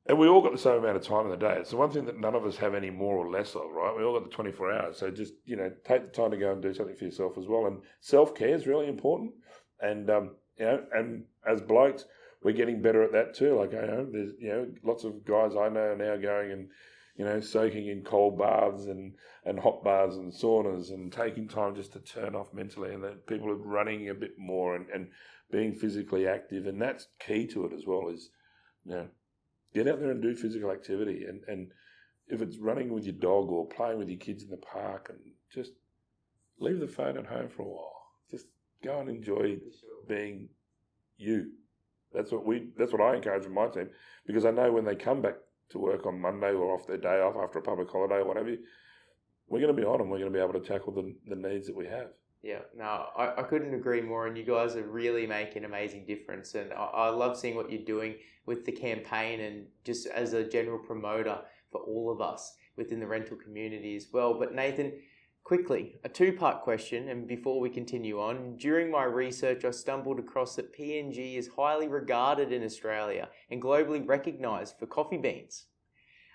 and we all got the same amount of time in the day. It's the one thing that none of us have any more or less of, right? We all got the 24 hours. So just, take the time to go and do something for yourself as well. And self-care is really important. And, and as blokes, we're getting better at that too. Like, there's, lots of guys I know are now going and, soaking in cold baths and hot baths and saunas and taking time just to turn off mentally. And that people are running a bit more and being physically active. And that's key to it as well, is, get out there and do physical activity. And if it's running with your dog or playing with your kids in the park, and just leave the phone at home for a while. Just go and enjoy being you. That's what I encourage in my team, because I know when they come back to work on Monday or off their day off after a public holiday or whatever, we're going to be on them. We're going to be able to tackle the needs that we have. Yeah, no, I couldn't agree more. And you guys are really making an amazing difference. And I love seeing what you're doing with the campaign and just as a general promoter for all of us within the rental community as well. But Nathan, quickly, a two-part question. And before we continue on, during my research, I stumbled across that PNG is highly regarded in Australia and globally recognised for coffee beans,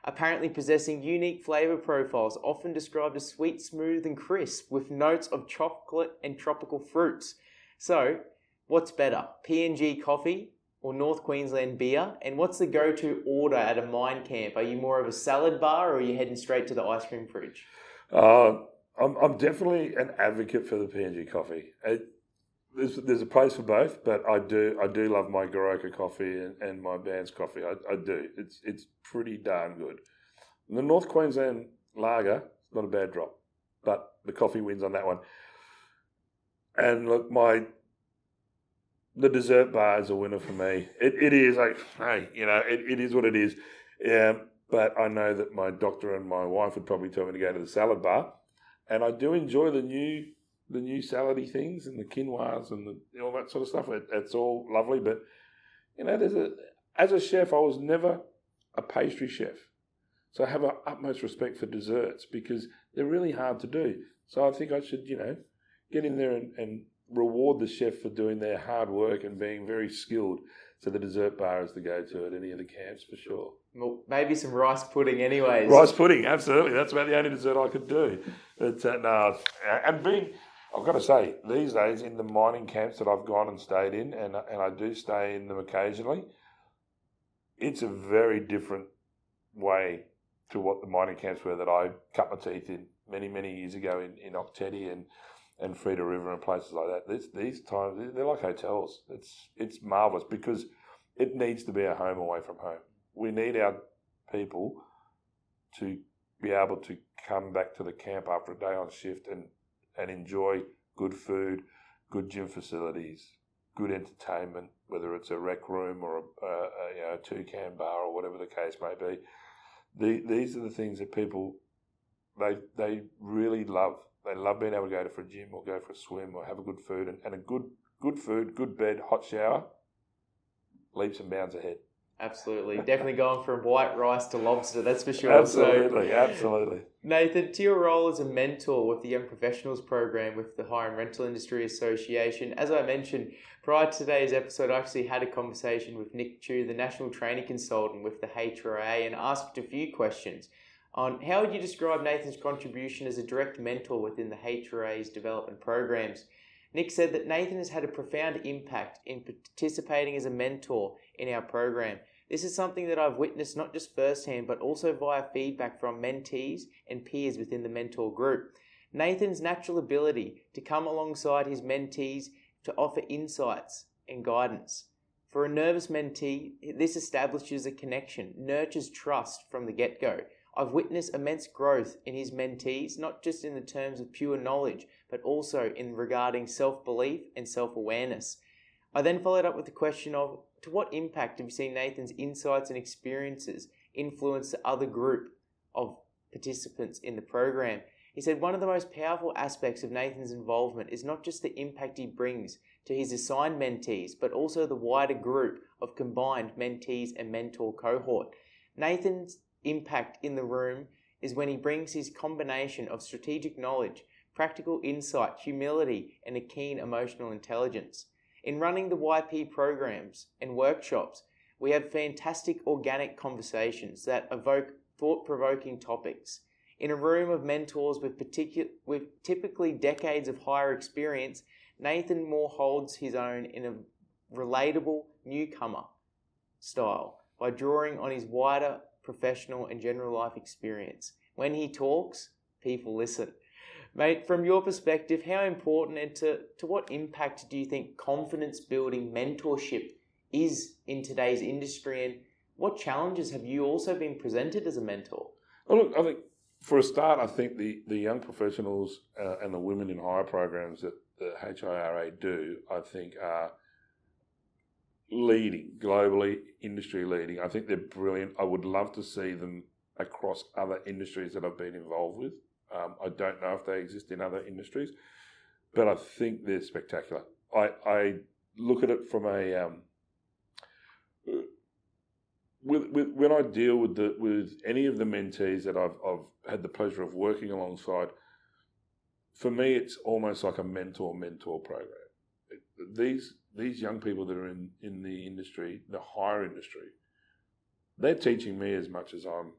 apparently possessing unique flavour profiles, often described as sweet, smooth and crisp, with notes of chocolate and tropical fruits. So, what's better, PNG coffee or North Queensland beer? And what's the go-to order at a mine camp? Are you more of a salad bar or are you heading straight to the ice cream fridge? I'm definitely an advocate for the PNG coffee. There's a place for both, but I do love my Goroka coffee and my Band's coffee. I do. It's pretty darn good. And the North Queensland lager, not a bad drop, but the coffee wins on that one. And look, the dessert bar is a winner for me. It is like, hey, it is what it is. But I know that my doctor and my wife would probably tell me to go to the salad bar, and I do enjoy the new salady things and the quinoas and all that sort of stuff. It's all lovely, but as a chef, I was never a pastry chef, so I have an utmost respect for desserts because they're really hard to do. So I think I should, get in there and reward the chef for doing their hard work and being very skilled. So the dessert bar is the go-to at any of the camps for sure. Well, maybe some rice pudding anyways. Rice pudding, absolutely. That's about the only dessert I could do. I've got to say, these days in the mining camps that I've gone and stayed in, and I do stay in them occasionally, it's a very different way to what the mining camps were that I cut my teeth in many, many years ago in Octedi and Freda River and places like that. These times, they're like hotels. It's marvellous because it needs to be a home away from home. We need our people to be able to come back to the camp after a day on shift and enjoy good food, good gym facilities, good entertainment, whether it's a rec room or a toucan bar or whatever the case may be. These are the things that people, they really love. They love being able to go for a gym or go for a swim or have a good food and a good food, good bed, hot shower, leaps and bounds ahead. Absolutely. Definitely going from white rice to lobster, that's for sure. Absolutely. Nathan, to your role as a mentor with the Young Professionals Program with the Hire and Rental Industry Association, as I mentioned, prior to today's episode, I actually had a conversation with Nick Chu, the National Training Consultant with the HRA, and asked a few questions on how would you describe Nathan's contribution as a direct mentor within the HRA's development programs. Nick said that Nathan has had a profound impact in participating as a mentor in our program. This is something that I've witnessed not just firsthand, but also via feedback from mentees and peers within the mentor group. Nathan's natural ability to come alongside his mentees to offer insights and guidance. For a nervous mentee, this establishes a connection, nurtures trust from the get-go. I've witnessed immense growth in his mentees, not just in the terms of pure knowledge, but also in regarding self-belief and self-awareness. I then followed up with the question of, to what impact have you seen Nathan's insights and experiences influence the other group of participants in the program? He said one of the most powerful aspects of Nathan's involvement is not just the impact he brings to his assigned mentees, but also the wider group of combined mentees and mentor cohort. Nathan's impact in the room is when he brings his combination of strategic knowledge, practical insight, humility, and a keen emotional intelligence. In running the YP programs and workshops, we have fantastic organic conversations that evoke thought-provoking topics. In a room of mentors with typically decades of higher experience, Nathan more holds his own in a relatable newcomer style by drawing on his wider professional and general life experience. When he talks, people listen. Mate, from your perspective, how important and to what impact do you think confidence-building mentorship is in today's industry, and what challenges have you also been presented as a mentor? Well, look, I think for a start, I think the young professionals and the women in hire programs that the HIRA do, I think are leading, globally, industry leading. I think they're brilliant. I would love to see them across other industries that I've been involved with. I don't know if they exist in other industries, but I think they're spectacular. I look at it from a when I deal with any of the mentees that I've had the pleasure of working alongside. For me, it's almost like a mentor program. These young people that are in the industry, the hire industry, they're teaching me as much as I'm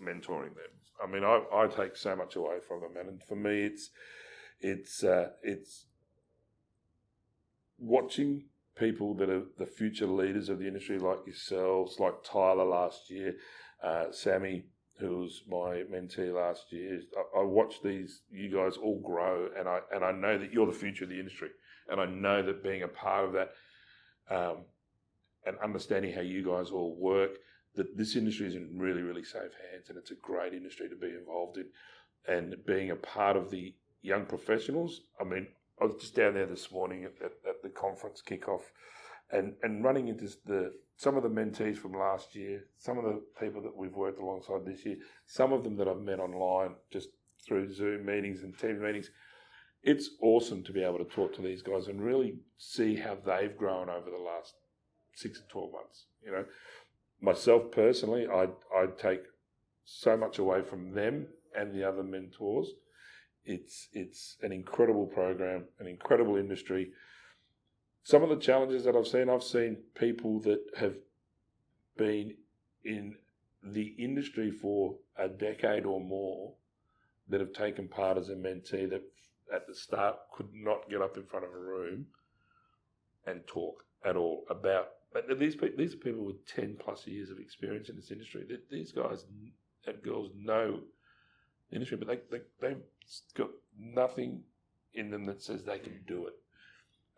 mentoring them. I mean, I take so much away from them, and for me, it's watching people that are the future leaders of the industry, like yourselves, like Tyler last year, Sammy, who was my mentee last year. I watched you guys all grow, and I know that you're the future of the industry, and I know that being a part of that, and understanding how you guys all work, that this industry is in really, really safe hands, and it's a great industry to be involved in. And being a part of the young professionals, I mean, I was just down there this morning at the conference kickoff, and running into some of the mentees from last year, some of the people that we've worked alongside this year, some of them that I've met online just through Zoom meetings and team meetings. It's awesome to be able to talk to these guys and really see how they've grown over the last 6 to 12 months. You know, myself personally, I take so much away from them and the other mentors. It's an incredible program, an incredible industry. Some of the challenges that I've seen people that have been in the industry for a decade or more that have taken part as a mentee that at the start could not get up in front of a room and talk at all about. But these are people with 10 plus years of experience in this industry. These guys and girls know the industry, but they've got nothing in them that says they can do it.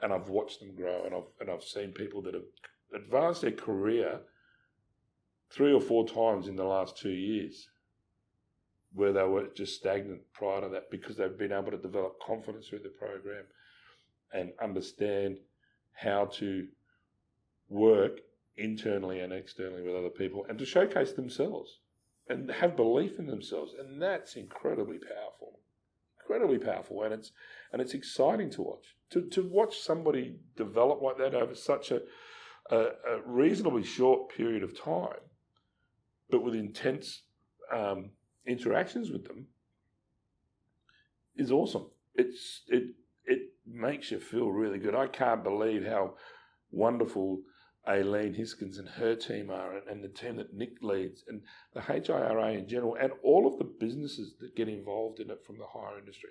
And I've watched them grow, and I've seen people that have advanced their career 3 or 4 times in the last 2 years, where they were just stagnant prior to that, because they've been able to develop confidence through the program and understand how to work internally and externally with other people, and to showcase themselves and have belief in themselves. And that's incredibly powerful, and it's exciting to watch. To watch somebody develop like that over such a reasonably short period of time, but with intense interactions with them, is awesome. It makes you feel really good. I can't believe how wonderful Aileen Hiskins and her team are, and the team that Nick leads, and the HIRA in general, and all of the businesses that get involved in it from the hire industry.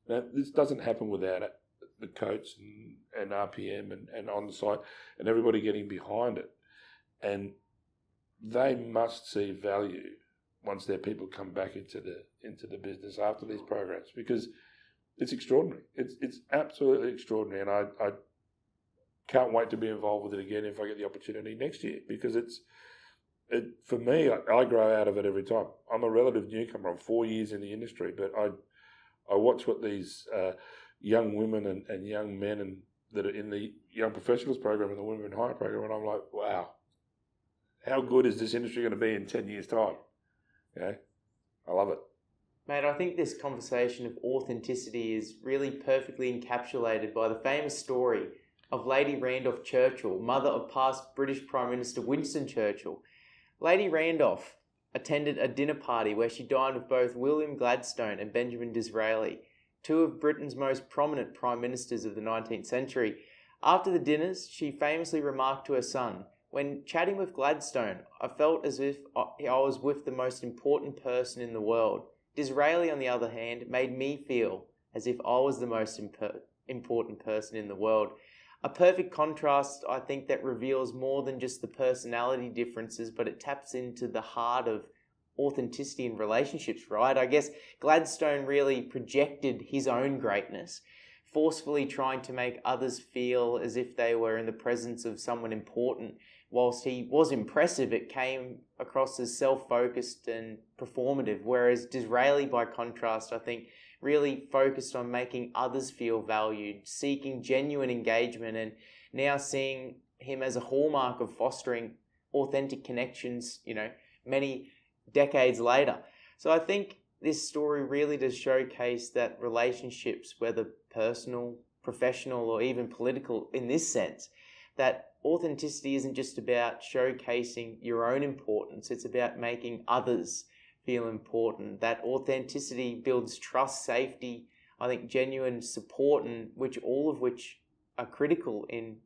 Now, this doesn't happen without it. The coach and RPM and on-site and everybody getting behind it. And they must see value once their people come back into the business after these programs, because it's extraordinary. It's absolutely extraordinary, and I can't wait to be involved with it again if I get the opportunity next year, because for me, I grow out of it every time. I'm a relative newcomer. I'm 4 years in the industry, but I watch what these young women and young men that are in the Young Professionals program and the Women in Hire program, and I'm like, wow, how good is this industry going to be in 10 years' time? Yeah, I love it. Mate, I think this conversation of authenticity is really perfectly encapsulated by the famous story of Lady Randolph Churchill, mother of past British Prime Minister Winston Churchill. Lady Randolph attended a dinner party where she dined with both William Gladstone and Benjamin Disraeli, 2 of Britain's most prominent prime ministers of the 19th century. After the dinners, she famously remarked to her son, "When chatting with Gladstone, I felt as if I was with the most important person in the world. Disraeli, on the other hand, made me feel as if I was the most important person in the world." A perfect contrast, I think, that reveals more than just the personality differences, but it taps into the heart of authenticity in relationships, right? I guess Gladstone really projected his own greatness, forcefully trying to make others feel as if they were in the presence of someone important. Whilst he was impressive, it came across as self-focused and performative, whereas Disraeli, by contrast, I think, really focused on making others feel valued, seeking genuine engagement, and now seeing him as a hallmark of fostering authentic connections, many decades later. So I think this story really does showcase that relationships, whether personal, professional, or even political in this sense, that authenticity isn't just about showcasing your own importance, it's about making others feel important. That authenticity builds trust, safety, I think genuine support, and all of which are critical in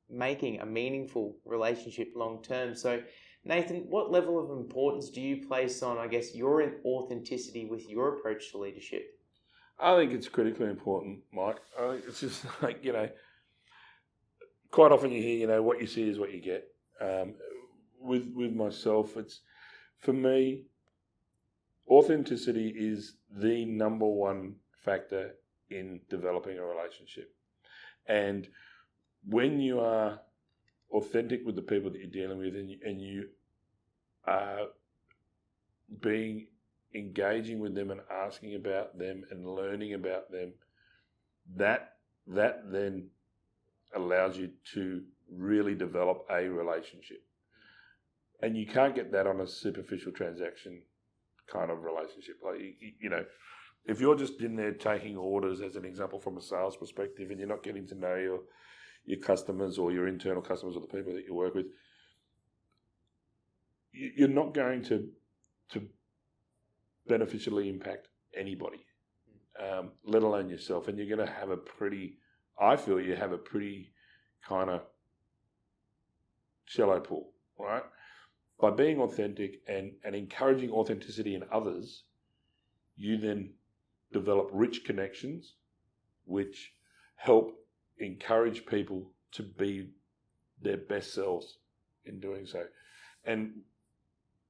making a meaningful relationship long term. So Nathan, what level of importance do you place on, I guess, your authenticity with your approach to leadership? I think it's critically important, Mike. I think it's just like, quite often you hear, what you see is what you get. With myself, it's, for me, authenticity is the number one factor in developing a relationship. And when you are authentic with the people that you're dealing with, and you are engaging with them and asking about them and learning about them, that then allows you to really develop a relationship. And you can't get that on a superficial transaction kind of relationship. Like, if you're just in there taking orders, as an example, from a sales perspective, and you're not getting to know your customers or your internal customers or the people that you work with, you're not going to beneficially impact anybody, let alone yourself. And you're going to have I feel you have a pretty kind of shallow pool, right? By being authentic and encouraging authenticity in others, you then develop rich connections which help encourage people to be their best selves in doing so. And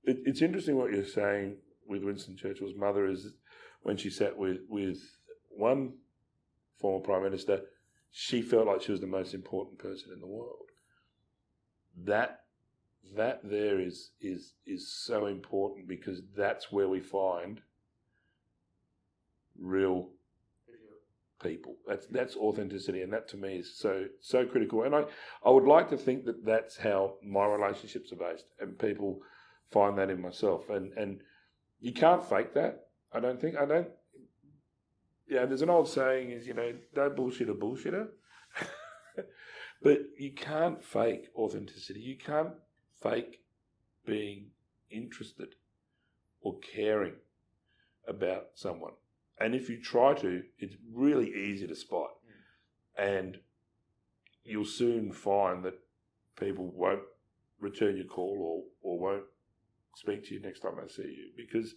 it's interesting what you're saying with Winston Churchill's mother, is when she sat with one former Prime Minister, she felt like she was the most important person in the world. That there is so important, because that's where we find real people. That's authenticity, and that to me is so critical. And I would like to think that that's how my relationships are based, and people find that in myself. And you can't fake that. I don't. Yeah, there's an old saying is, don't bullshit a bullshitter. But you can't fake authenticity. You can't fake being interested or caring about someone. And if you try to, it's really easy to spot. And you'll soon find that people won't return your call or won't speak to you next time they see you, because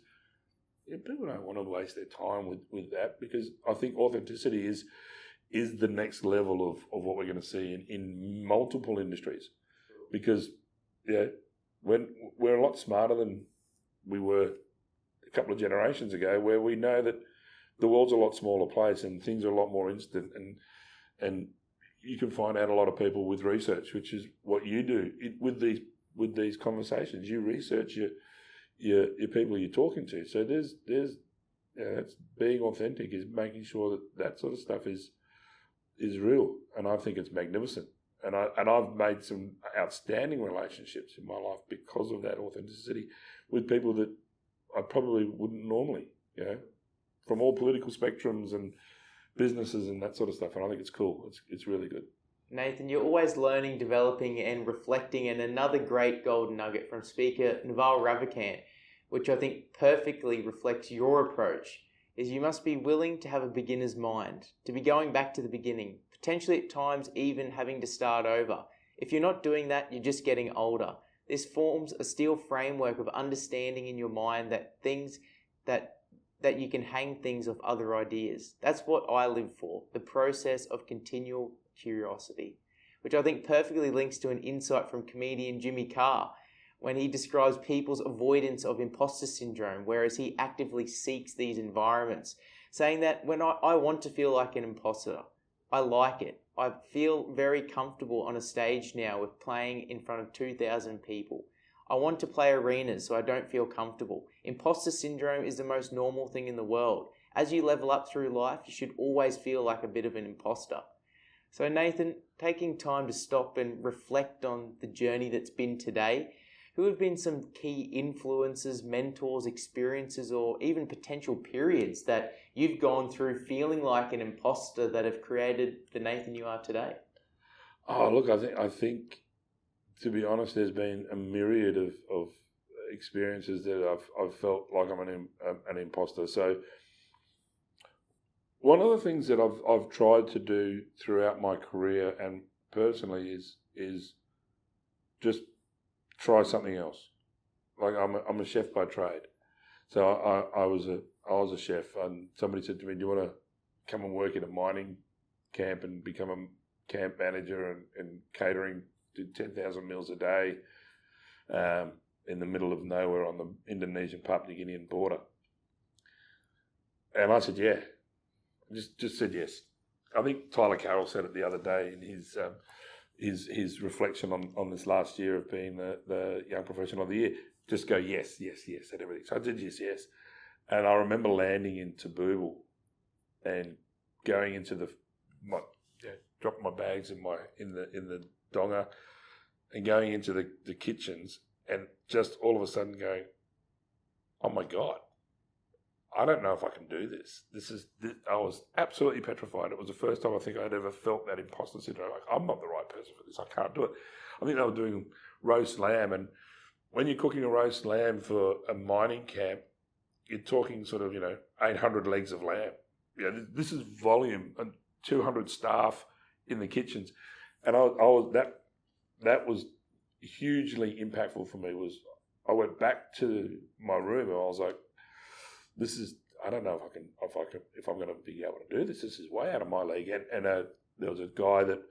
people don't want to waste their time with that, because I think authenticity is the next level of what we're going to see in multiple industries. Because when we're a lot smarter than we were a couple of generations ago, where we know that the world's a lot smaller place and things are a lot more instant, and you can find out a lot of people with research, which is what you do with these conversations. You research your people you're talking to. So there's it's being authentic, is making sure that sort of stuff is real, and I think it's magnificent. And I've made some outstanding relationships in my life because of that authenticity with people that I probably wouldn't normally, from all political spectrums and businesses and that sort of stuff. And I think it's cool. It's really good. Nathan, you're always learning, developing, and reflecting. And another great golden nugget from speaker Naval Ravikant, which I think perfectly reflects your approach, is you must be willing to have a beginner's mind, to be going back to the beginning, potentially at times even having to start over. If you're not doing that, you're just getting older. This forms a steel framework of understanding in your mind that things that you can hang things off other ideas. That's what I live for, the process of continual curiosity, which I think perfectly links to an insight from comedian Jimmy Carr when he describes people's avoidance of imposter syndrome, whereas he actively seeks these environments, saying that when I want to feel like an imposter, I like it. I feel very comfortable on a stage now with playing in front of 2,000 people. I want to play arenas so I don't feel comfortable. Imposter syndrome is the most normal thing in the world. As you level up through life, you should always feel like a bit of an imposter. So Nathan, taking time to stop and reflect on the journey that's been today, who have been some key influences, mentors, experiences, or even potential periods that you've gone through feeling like an imposter that have created the Nathan you are today? Oh, look, I think to be honest, there's been a myriad of experiences that I've felt like I'm an imposter. So one of the things that I've tried to do throughout my career and personally is just try something else. Like I'm a chef by trade, so I was a chef, and somebody said to me, "Do you want to come and work in a mining camp and become a camp manager and catering, do 10,000 meals a day in the middle of nowhere on the Indonesian Papua New Guinean border?" And I said, "Yeah." Just said yes. I think Tyler Carroll said it the other day in his reflection on this last year of being the Young Professional of the Year. Just go yes, yes, yes at everything. So I did yes. And I remember landing in Tabooble and going into dropping my bags in the donga and going into the kitchens and just all of a sudden going, "Oh my God, I don't know if I can do this. I was absolutely petrified. It was the first time I think I'd ever felt that imposter syndrome. Like, I'm not the right person for this. I can't do it." I think they were doing roast lamb, and when you're cooking a roast lamb for a mining camp, you're talking sort of 800 legs of lamb. This is volume and 200 staff in the kitchens, and I was that was hugely impactful for me. I went back to my room and I was like, I don't know if I'm going to be able to do this. This is way out of my league. And there was a guy that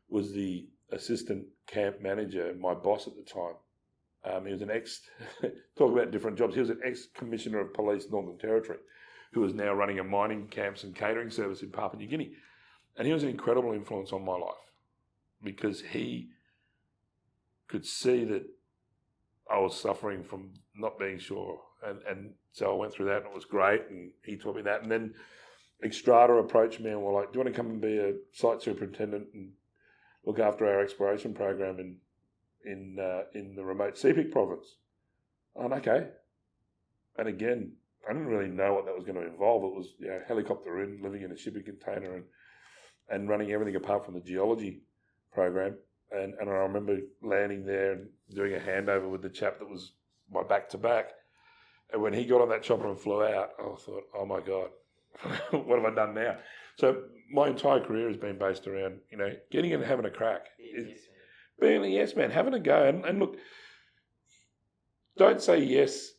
was the assistant camp manager, my boss at the time. He was an talk about different jobs. He was an ex-commissioner of police Northern Territory, who was now running a mining camps and catering service in Papua New Guinea. And he was an incredible influence on my life because he could see that I was suffering from not being sure. And so I went through that and it was great, and he taught me that. And then Xstrata approached me and were like, "Do you want to come and be a site superintendent and look after our exploration program in the remote CPIC province?" And okay. And again, I didn't really know what that was going to involve. It was helicopter in, living in a shipping container and running everything apart from the geology program. And I remember landing there and doing a handover with the chap that was my back-to-back. And when he got on that chopper and flew out, I thought, "Oh my God, what have I done now?" So my entire career has been based around, getting in and having a crack. Being a yes man, having a go. And look, don't say yes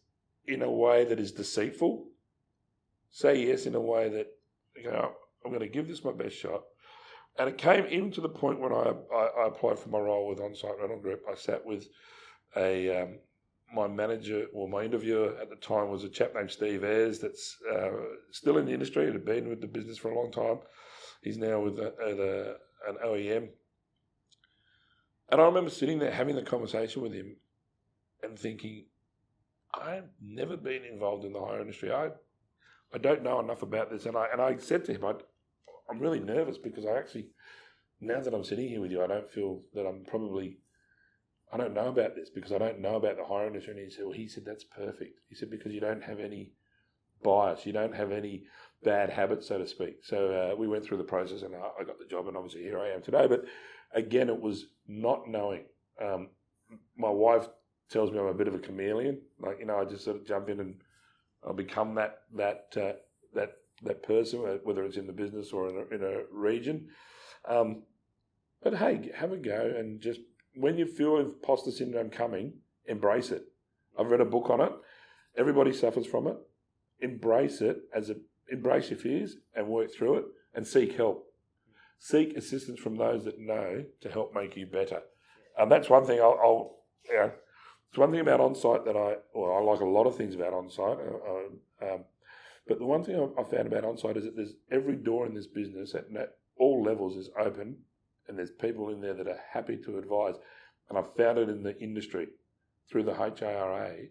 in a way that is deceitful. Say yes in a way that, I'm going to give this my best shot. And it came even to the point when I applied for my role with Onsite Rental Group. I sat with my manager, or my interviewer at the time was a chap named Steve Ayres that's still in the industry, had been with the business for a long time. He's now with an OEM. And I remember sitting there having the conversation with him and thinking, I've never been involved in the hire industry. I don't know enough about this. And I said to him, I'm really nervous because now that I'm sitting here with you, I don't feel that I don't know about this because I don't know about the hire industry. And he said, "That's perfect." He said, "Because you don't have any bias. You don't have any bad habits, so to speak." So we went through the process and I got the job, and obviously here I am today. But again, it was not knowing. My wife tells me I'm a bit of a chameleon. I just sort of jump in and I'll become that person, whether it's in the business or in a region. But hey, have a go, and just when you feel imposter syndrome coming, embrace it. I've read a book on it. Everybody suffers from it. Embrace it embrace your fears and work through it, and seek help. Seek assistance from those that know to help make you better. That's one thing it's one thing about Onsite that I like a lot of things about Onsite. But the one thing I found about Onsite is that there's every door in this business at all levels is open, and there's people in there that are happy to advise. And I've found it in the industry through the HIRA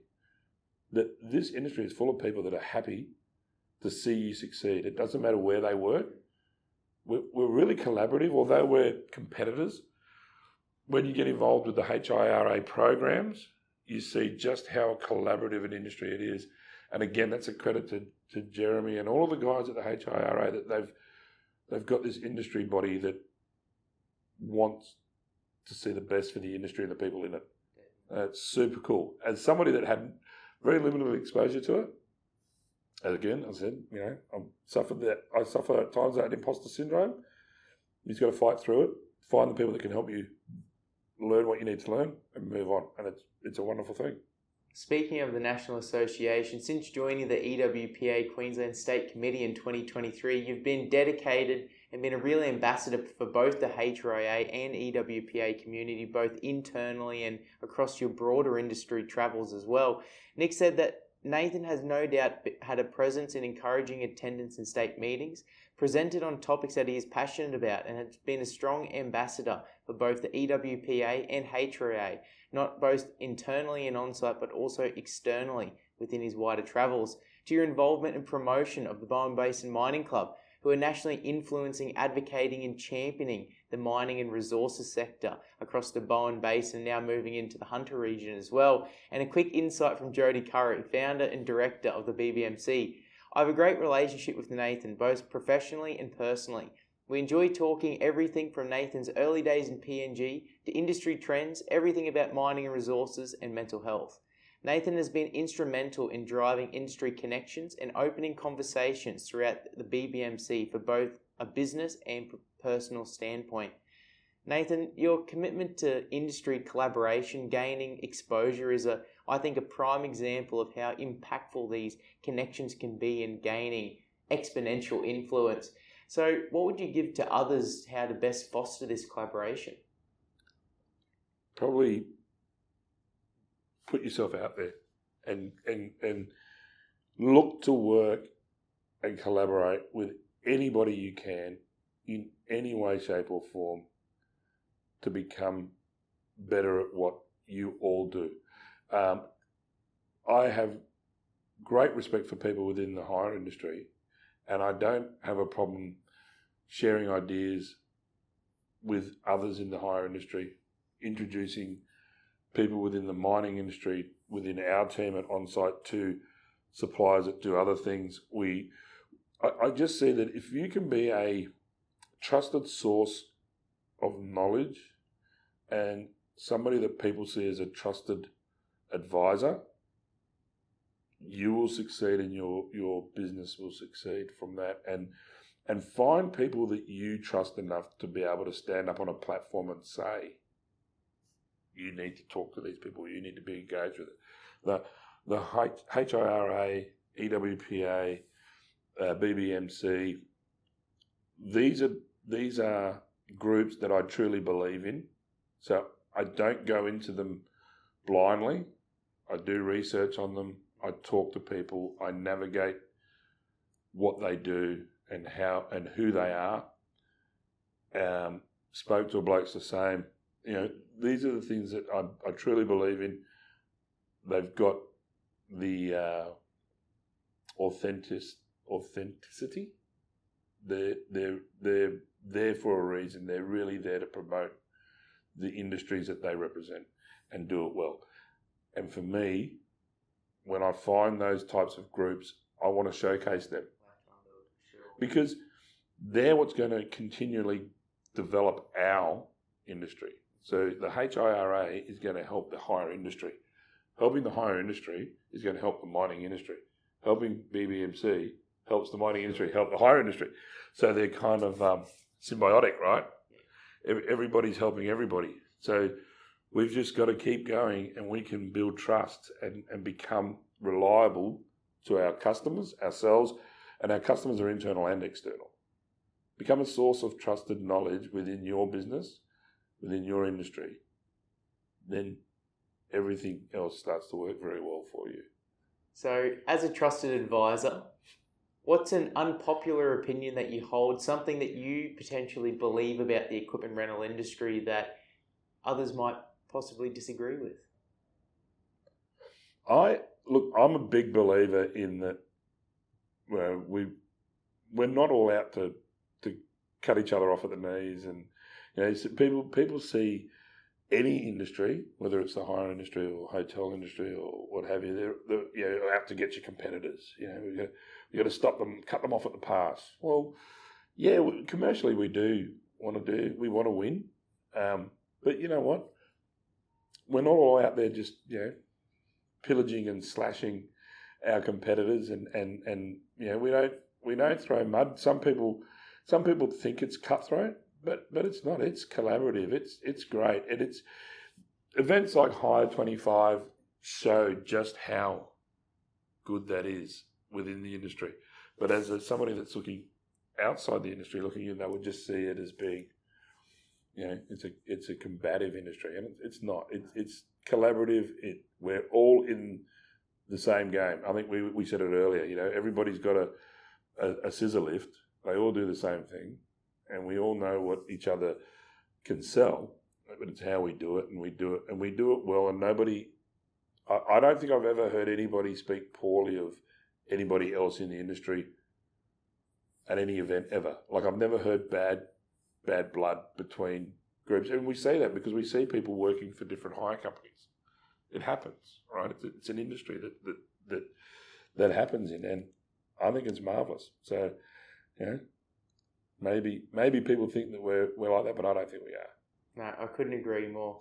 that this industry is full of people that are happy to see you succeed. It doesn't matter where they work. We're really collaborative, although we're competitors. When you get involved with the HIRA programs, you see just how collaborative an industry it is. And again, that's a credit to Jeremy and all of the guys at the HIRA that they've got this industry body that wants to see the best for the industry and the people in it. It's super cool. As somebody that had very limited exposure to it, as again, I said, I suffer at times that imposter syndrome. You've got to fight through it, find the people that can help you learn what you need to learn and move on. And it's a wonderful thing. Speaking of the National Association, since joining the EWPA Queensland State Committee in 2023, you've been dedicated and been a real ambassador for both the HRIA and EWPA community, both internally and across your broader industry travels as well. Nick said that Nathan has no doubt had a presence in encouraging attendance in state meetings, presented on topics that he is passionate about, and has been a strong ambassador for both the EWPA and HRIA, not both internally and on-site, but also externally within his wider travels, to your involvement and promotion of the Bowen Basin Mining Club, who are nationally influencing, advocating and championing the mining and resources sector across the Bowen Basin, now moving into the Hunter region as well. And a quick insight from Jody Curry, founder and director of the BBMC. I have a great relationship with Nathan, both professionally and personally. We enjoy talking everything from Nathan's early days in PNG to industry trends, everything about mining and resources and mental health. Nathan has been instrumental in driving industry connections and opening conversations throughout the BBMC for both a business and personal standpoint. Nathan, your commitment to industry collaboration, gaining exposure is I think a prime example of how impactful these connections can be in gaining exponential influence. So what would you give to others how to best foster this collaboration? Probably put yourself out there and look to work and collaborate with anybody you can in any way, shape or form to become better at what you all do. I have great respect for people within the hire industry, and I don't have a problem sharing ideas with others in the hire industry, introducing people within the mining industry, within our team at Onsite to suppliers that do other things. I just see that if you can be a trusted source of knowledge and somebody that people see as a trusted advisor, you will succeed and your business will succeed from that. And find people that you trust enough to be able to stand up on a platform and say, you need to talk to these people, you need to be engaged with it. The HIRA, EWPA, BBMC, these are groups that I truly believe in. So I don't go into them blindly. I do research on them. I talk to people. I navigate what they do and how and who they are. Spoke to a bloke's the same. These are the things that I truly believe in. They've got the authenticity. They're there for a reason. They're really there to promote the industries that they represent and do it well. And for me, when I find those types of groups, I want to showcase them because they're what's going to continually develop our industry. So the HIRA is going to help the hire industry. Helping the hire industry is going to help the mining industry. Helping BBMC helps the mining industry help the hire industry. So they're kind of symbiotic, right? Everybody's helping everybody. So we've just got to keep going and we can build trust and become reliable to our customers, ourselves, and our customers are internal and external. Become a source of trusted knowledge within your business, within your industry. Then everything else starts to work very well for you. So as a trusted advisor, what's an unpopular opinion that you hold, something that you potentially believe about the equipment rental industry that others might possibly disagree with? I'm a big believer in that we're not all out to cut each other off at the knees, and people see any industry, whether it's the hire industry or hotel industry or what have you, they're out to get your competitors. You got to stop them, cut them off at the pass. Well, yeah, commercially we want to win, but you know what? We're not all out there just pillaging and slashing our competitors, and we don't throw mud. Some people think it's cutthroat, but it's not. It's collaborative. It's great, and it's events like Hire 25 show just how good that is within the industry. But as somebody that's looking outside the industry, looking in, they would just see it as being, it's a combative industry, and it's not. It's collaborative. We're all in the same game. I think we said it earlier. Everybody's got a scissor lift. They all do the same thing, and we all know what each other can sell. But it's how we do it, and we do it well. And nobody, I don't think I've ever heard anybody speak poorly of anybody else in the industry at any event ever. Like, I've never heard bad blood between groups, and we say that because we see people working for different hire companies. It happens, right? It's an industry that happens in, and I think it's marvelous. So, maybe people think that we're like that, but I don't think we are. No, I couldn't agree more.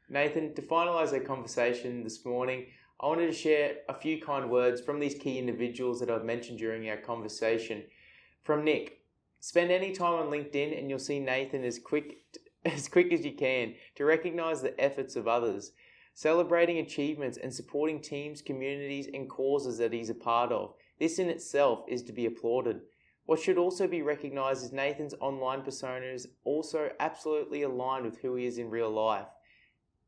Nathan, to finalise our conversation this morning, I wanted to share a few kind words from these key individuals that I've mentioned during our conversation. From Nick: spend any time on LinkedIn and you'll see Nathan as quick as you can to recognise the efforts of others, celebrating achievements and supporting teams, communities and causes that he's a part of. This in itself is to be applauded. What should also be recognised is Nathan's online persona is also absolutely aligned with who he is in real life.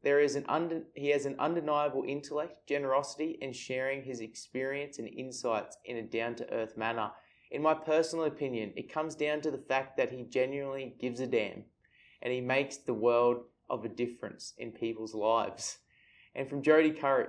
He has an undeniable intellect, generosity and sharing his experience and insights in a down-to-earth manner. In my personal opinion, it comes down to the fact that he genuinely gives a damn and he makes the world of a difference in people's lives. And from Jody Curry: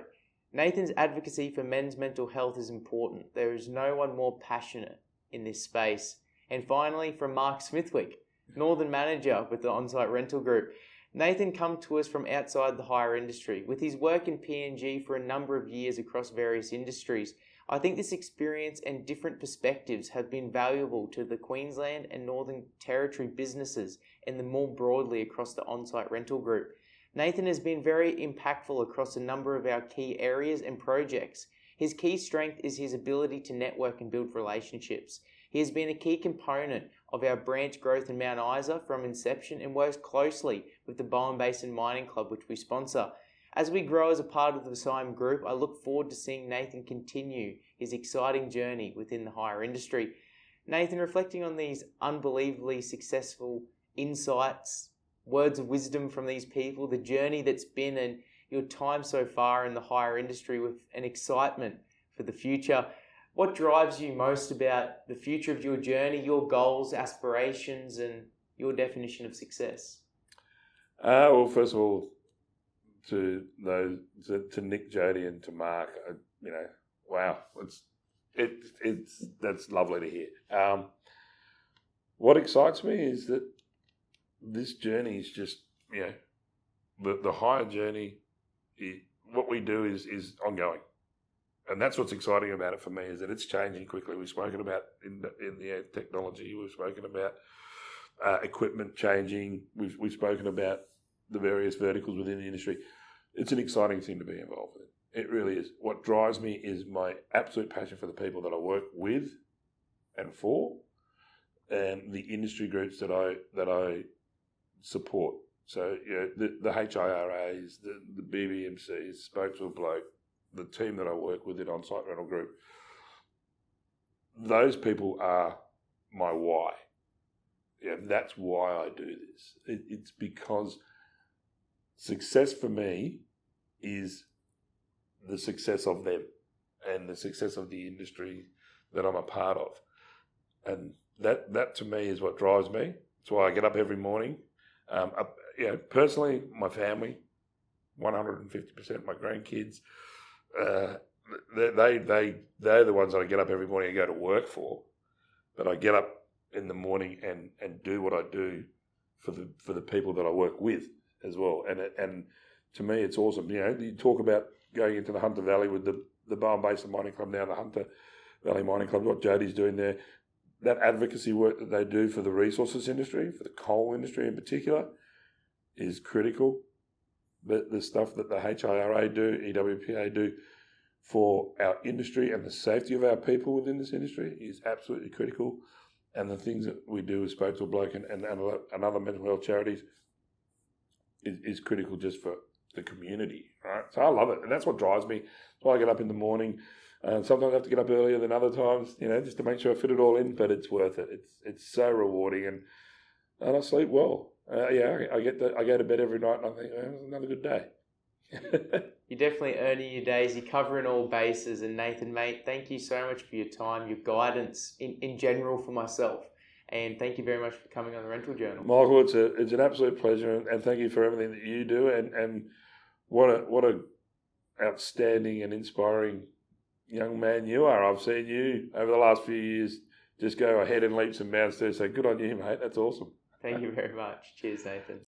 Nathan's advocacy for men's mental health is important. There is no one more passionate in this space. And finally, from Mark Smithwick, Northern Manager with the Onsite Rental Group: Nathan come to us from outside the hire industry. With his work in PNG for a number of years across various industries, I think this experience and different perspectives have been valuable to the Queensland and Northern Territory businesses and the more broadly across the Onsite Rental Group. Nathan has been very impactful across a number of our key areas and projects. His key strength is his ability to network and build relationships. He has been a key component of our branch growth in Mount Isa from inception and works closely with the Bowen Basin Mining Club, which we sponsor. As we grow as a part of the SIME group, I look forward to seeing Nathan continue his exciting journey within the hire industry. Nathan, reflecting on these unbelievably successful insights, words of wisdom from these people, the journey that's been and your time so far in the hire industry with an excitement for the future, what drives you most about the future of your journey, your goals, aspirations, and your definition of success? Well, first of all, to Nick, Jody, and to Mark, wow, that's lovely to hear. What excites me is that this journey is just, the hire journey. What we do is ongoing, and that's what's exciting about it for me, is that it's changing quickly. We've spoken about in the technology. We've spoken about equipment changing. We've spoken about the various verticals within the industry. It's an exciting thing to be involved in. It really is. What drives me is my absolute passion for the people that I work with and for, and the industry groups that I support. So, the HIRAs, the BBMCs, Spokesville Bloke, the team that I work with at Onsite Rental Group, those people are my why. That's why I do this. It's because success for me is the success of them and the success of the industry that I'm a part of. And that to me is what drives me. That's why I get up every morning. Personally, my family, 150%, my grandkids, they're the ones that I get up every morning and go to work for. But I get up in the morning and do what I do for the people that I work with. as well. And to me, it's awesome. You know, you talk about going into the Hunter Valley with the Bowen Basin Mining Club now, the Hunter Valley Mining Club, what Jody's doing there, that advocacy work that they do for the resources industry, for the coal industry in particular, is critical. But the stuff that the HIRA do, EWPA do for our industry and the safety of our people within this industry is absolutely critical. And the things that we do with Spoke to a Bloke and other mental health charities is critical just for the community, right? So I love it, and that's what drives me. That's why I get up in the morning. Sometimes I have to get up earlier than other times, you know, just to make sure I fit it all in. But it's worth it. It's so rewarding, and I sleep well. I go to bed every night, and I think, it was another good day. You're definitely earning your days. You're covering all bases. And Nathan, mate, thank you so much for your time, your guidance in general for myself. And thank you very much for coming on the Rental Journal. Michael, it's an absolute pleasure, and thank you for everything that you do. And what a outstanding and inspiring young man you are. I've seen you over the last few years just go ahead and leaps and bounds too. So good on you, mate. That's awesome. Thank you very much. Cheers, Nathan.